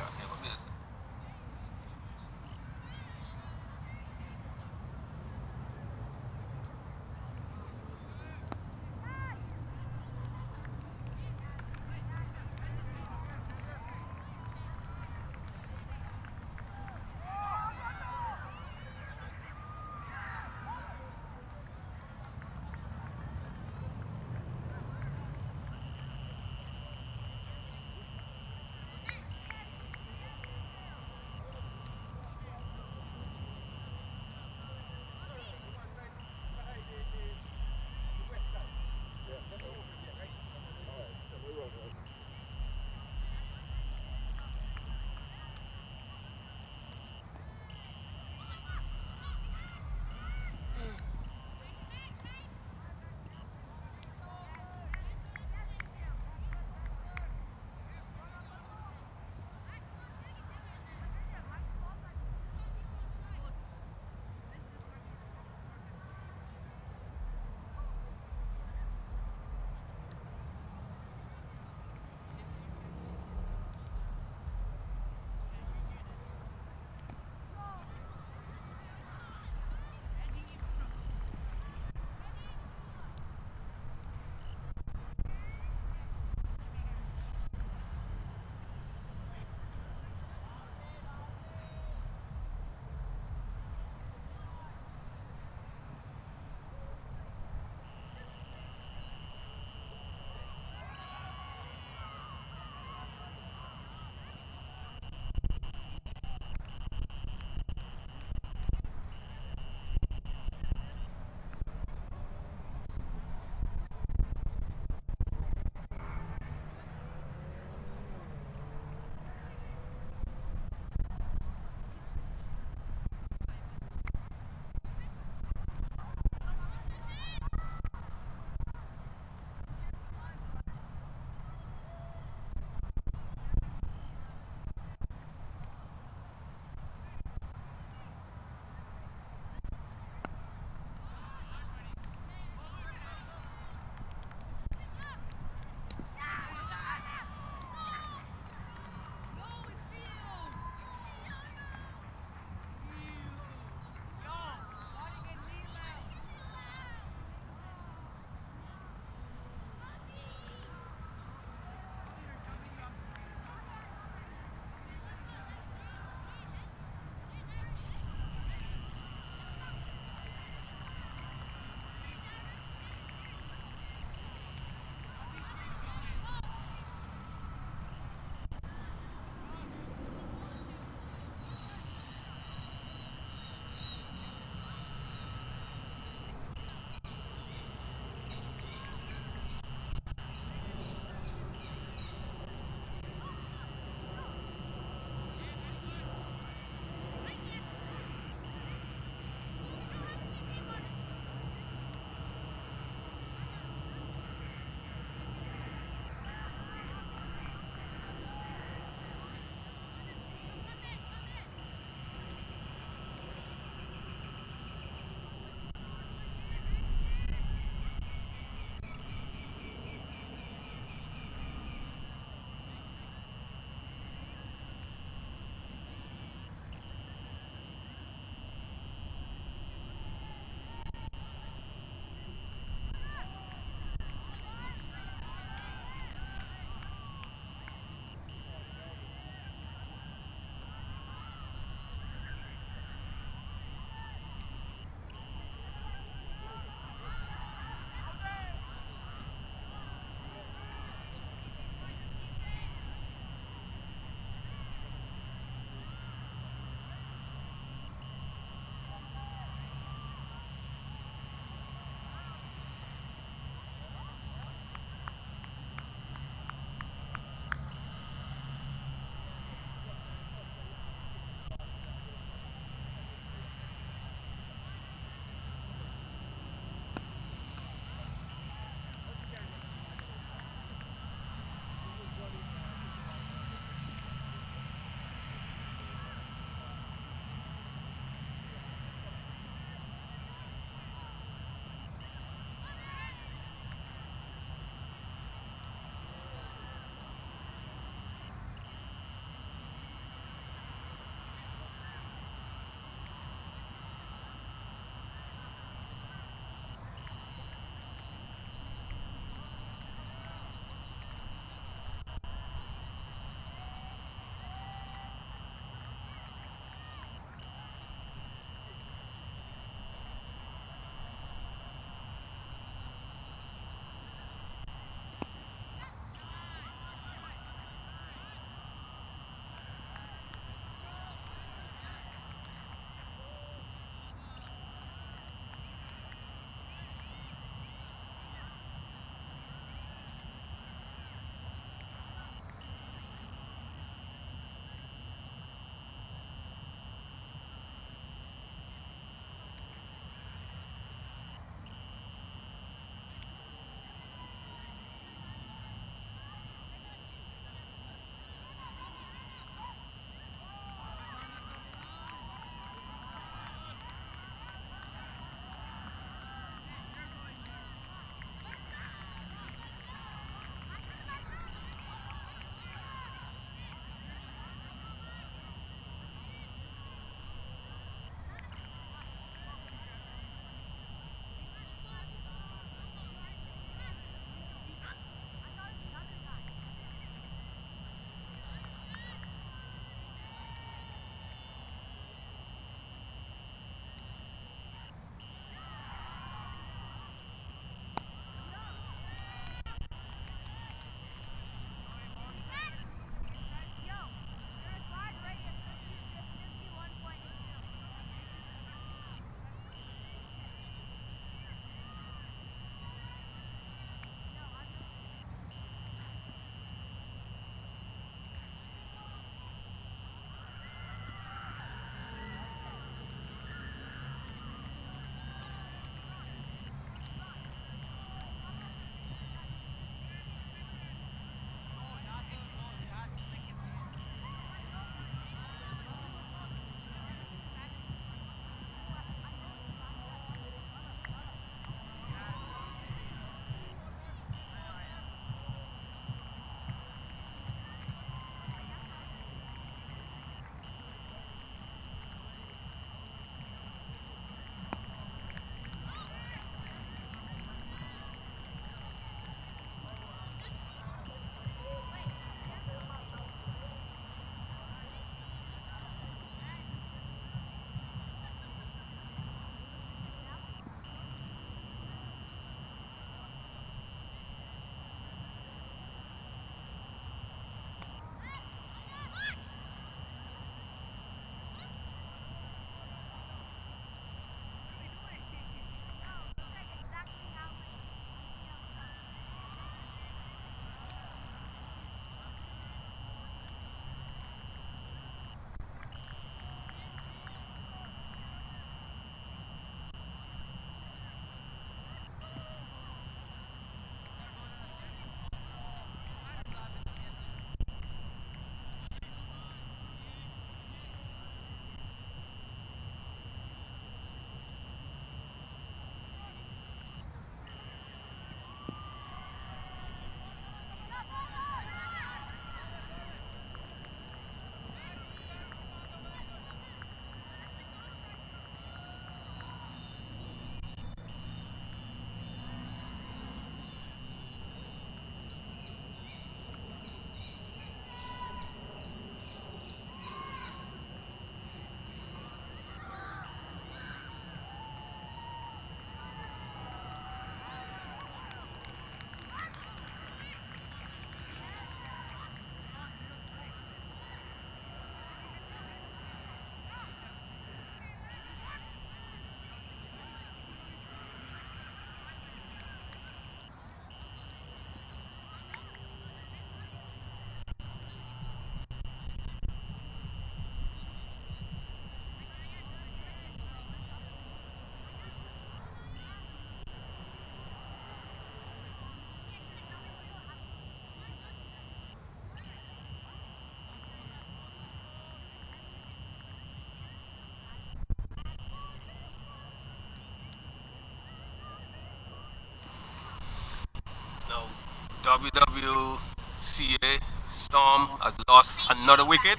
WWCA Storm has lost another wicket.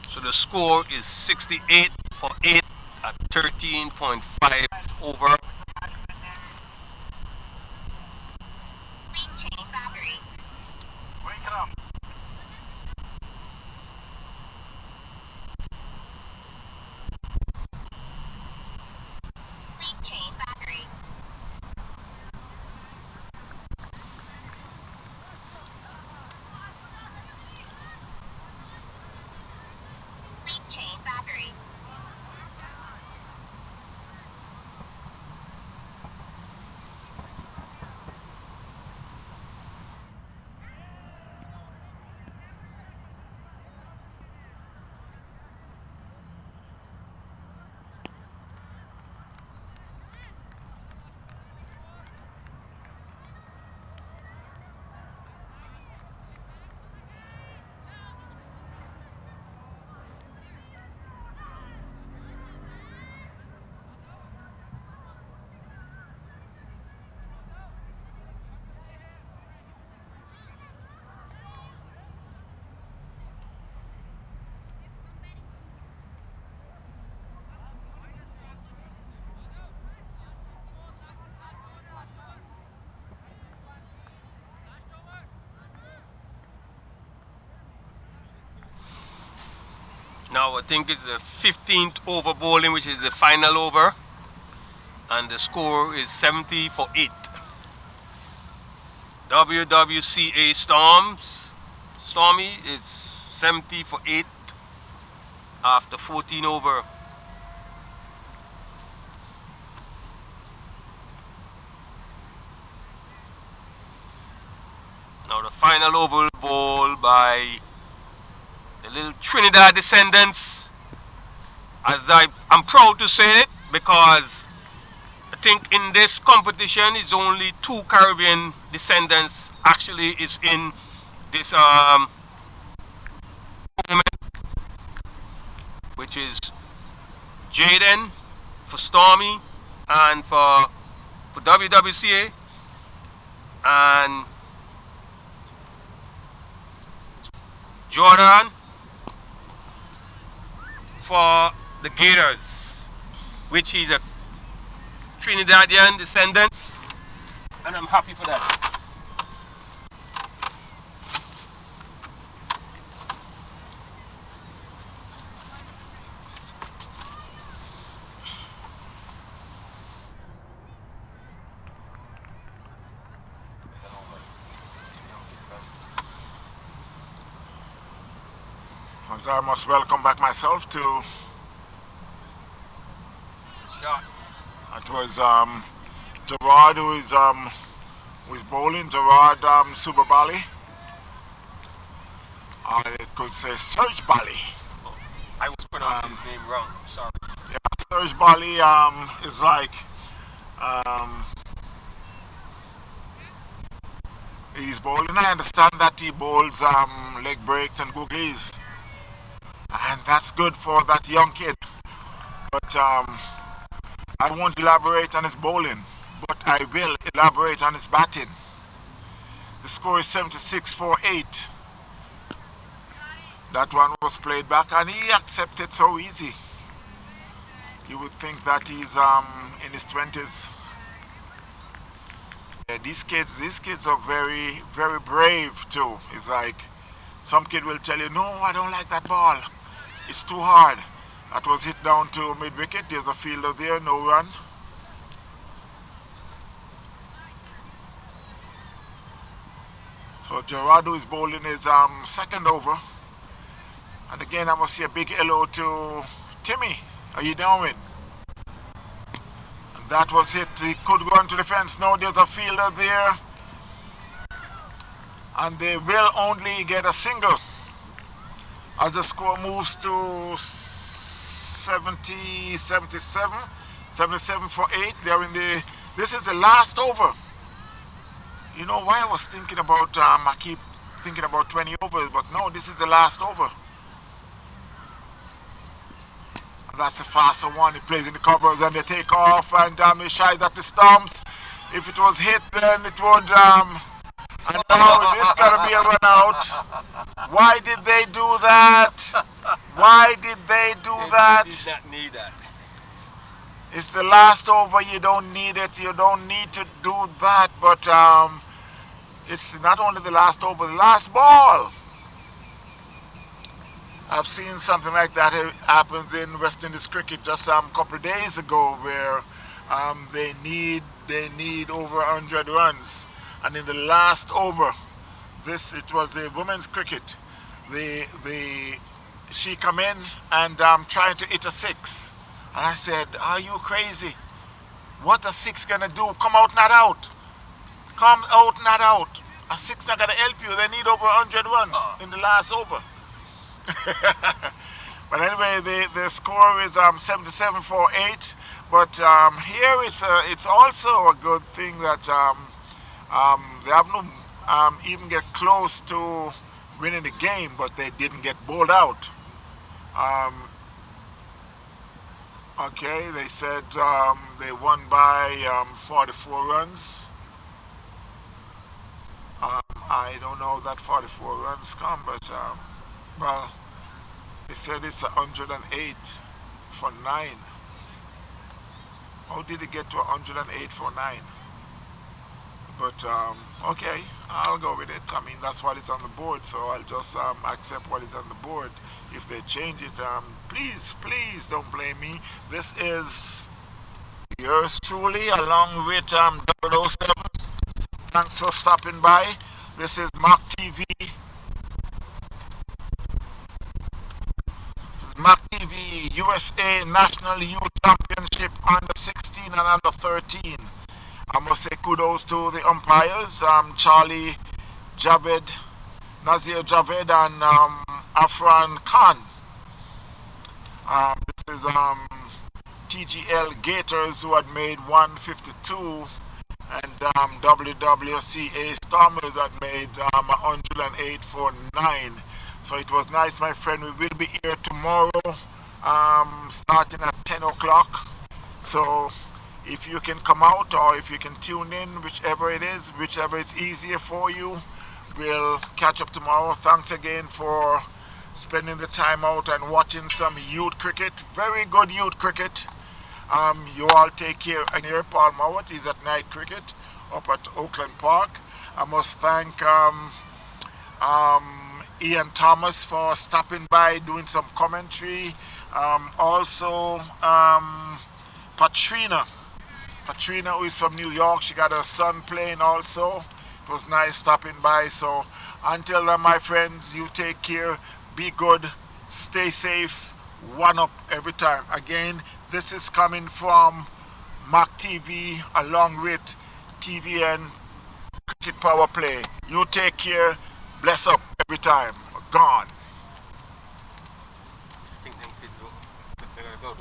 So the score is 68 for 8 at 13.5 over. Now I think it's the 15th over bowling, which is the final over, and the score is 70 for 8. WWCA Stormy is 70 for 8 after 14 over. Now the final over ball by the little Trinidad descendants, as I'm proud to say it, because I think in this competition it's only 2 Caribbean descendants actually is in this tournament, which is Jaden for Stormy and for WWCA, and Jordan for the Gators, which is a Trinidadian descendant, and I'm happy for that. As I must welcome back myself to Shot. It was Gerard who is bowling, Gerard Subabali. I could say Serge Bali. Oh, I was pronouncing his name wrong, sorry. Yeah, Serge Bali is like he's bowling. I understand that he bowls leg breaks and googlies, and that's good for that young kid. But I won't elaborate on his bowling, but I will elaborate on his batting. The score is 76 for 8. That one was played back and he accepted so easy. You would think that he's in his 20s. Yeah, these kids are very, very brave too. It's like some kid will tell you, no, I don't like that ball. It's too hard. That was hit down to mid-wicket. There's a fielder there, no run. So Gerardo is bowling his second over. And again, I must say a big hello to Timmy. How you doing? And that was hit. He could go into the fence. Now there's a fielder there. And they will only get a single as the score moves to 77 for 8. They're in the. This is the last over. You know why I was thinking about? I keep thinking about 20 overs, but no, this is the last over. And that's a faster one. He plays in the covers and they take off, and he shies at the stumps. If it was hit, then it would And now this gotta be a run out. Why did they do that? Why did they do that? Did not need that. It's the last over. You don't need it. You don't need to do that. But it's not only the last over, the last ball. I've seen something like that happens in West Indies cricket just a couple of days ago, where they need over 100 runs, and in the last over, it was the women's cricket. She come in and trying to hit a six, and I said, "Are you crazy? What a six gonna do? Come out, not out. Come out, not out. A six not gonna help you. They need over 100 runs in the last over." But anyway, the score is 77 for 8. But here it's also a good thing that they have no even get close to winning the game, but they didn't get bowled out. Okay, they said they won by 44 runs. I don't know if that 44 runs come, but well, they said it's 108 for 9. How did it get to 108 for 9? But okay, I'll go with it. I mean, that's what is on the board, so I'll just accept what is on the board. If they change it, please don't blame me. This is yours truly, along with 007. Thanks for stopping by. This is MAQ TV. MAQ TV USA National Youth Championship under 16 and under 13. I must say kudos to the umpires, Charlie Javed, Nazir Javed, and Afran Khan. This is TCL Gators, who had made 152, and WWCA Stormers had made 108 for 9. So it was nice, my friend. We will be here tomorrow, starting at 10 o'clock. So if you can come out, or if you can tune in, whichever it is, whichever is easier for you, we'll catch up tomorrow. Thanks again for spending the time out and watching some youth cricket. Very good youth cricket. You all take care. And here, Paul Mowat is at night cricket up at Oakland Park. I must thank Ian Thomas for stopping by, doing some commentary. Also, Patrina, who is from New York, she got her son playing also. It was nice stopping by. So until then, my friends, you take care, be good, stay safe, one up every time. Again, this is coming from MAQ TV along with TVN Cricket Power Play. You take care, bless up every time. Gone.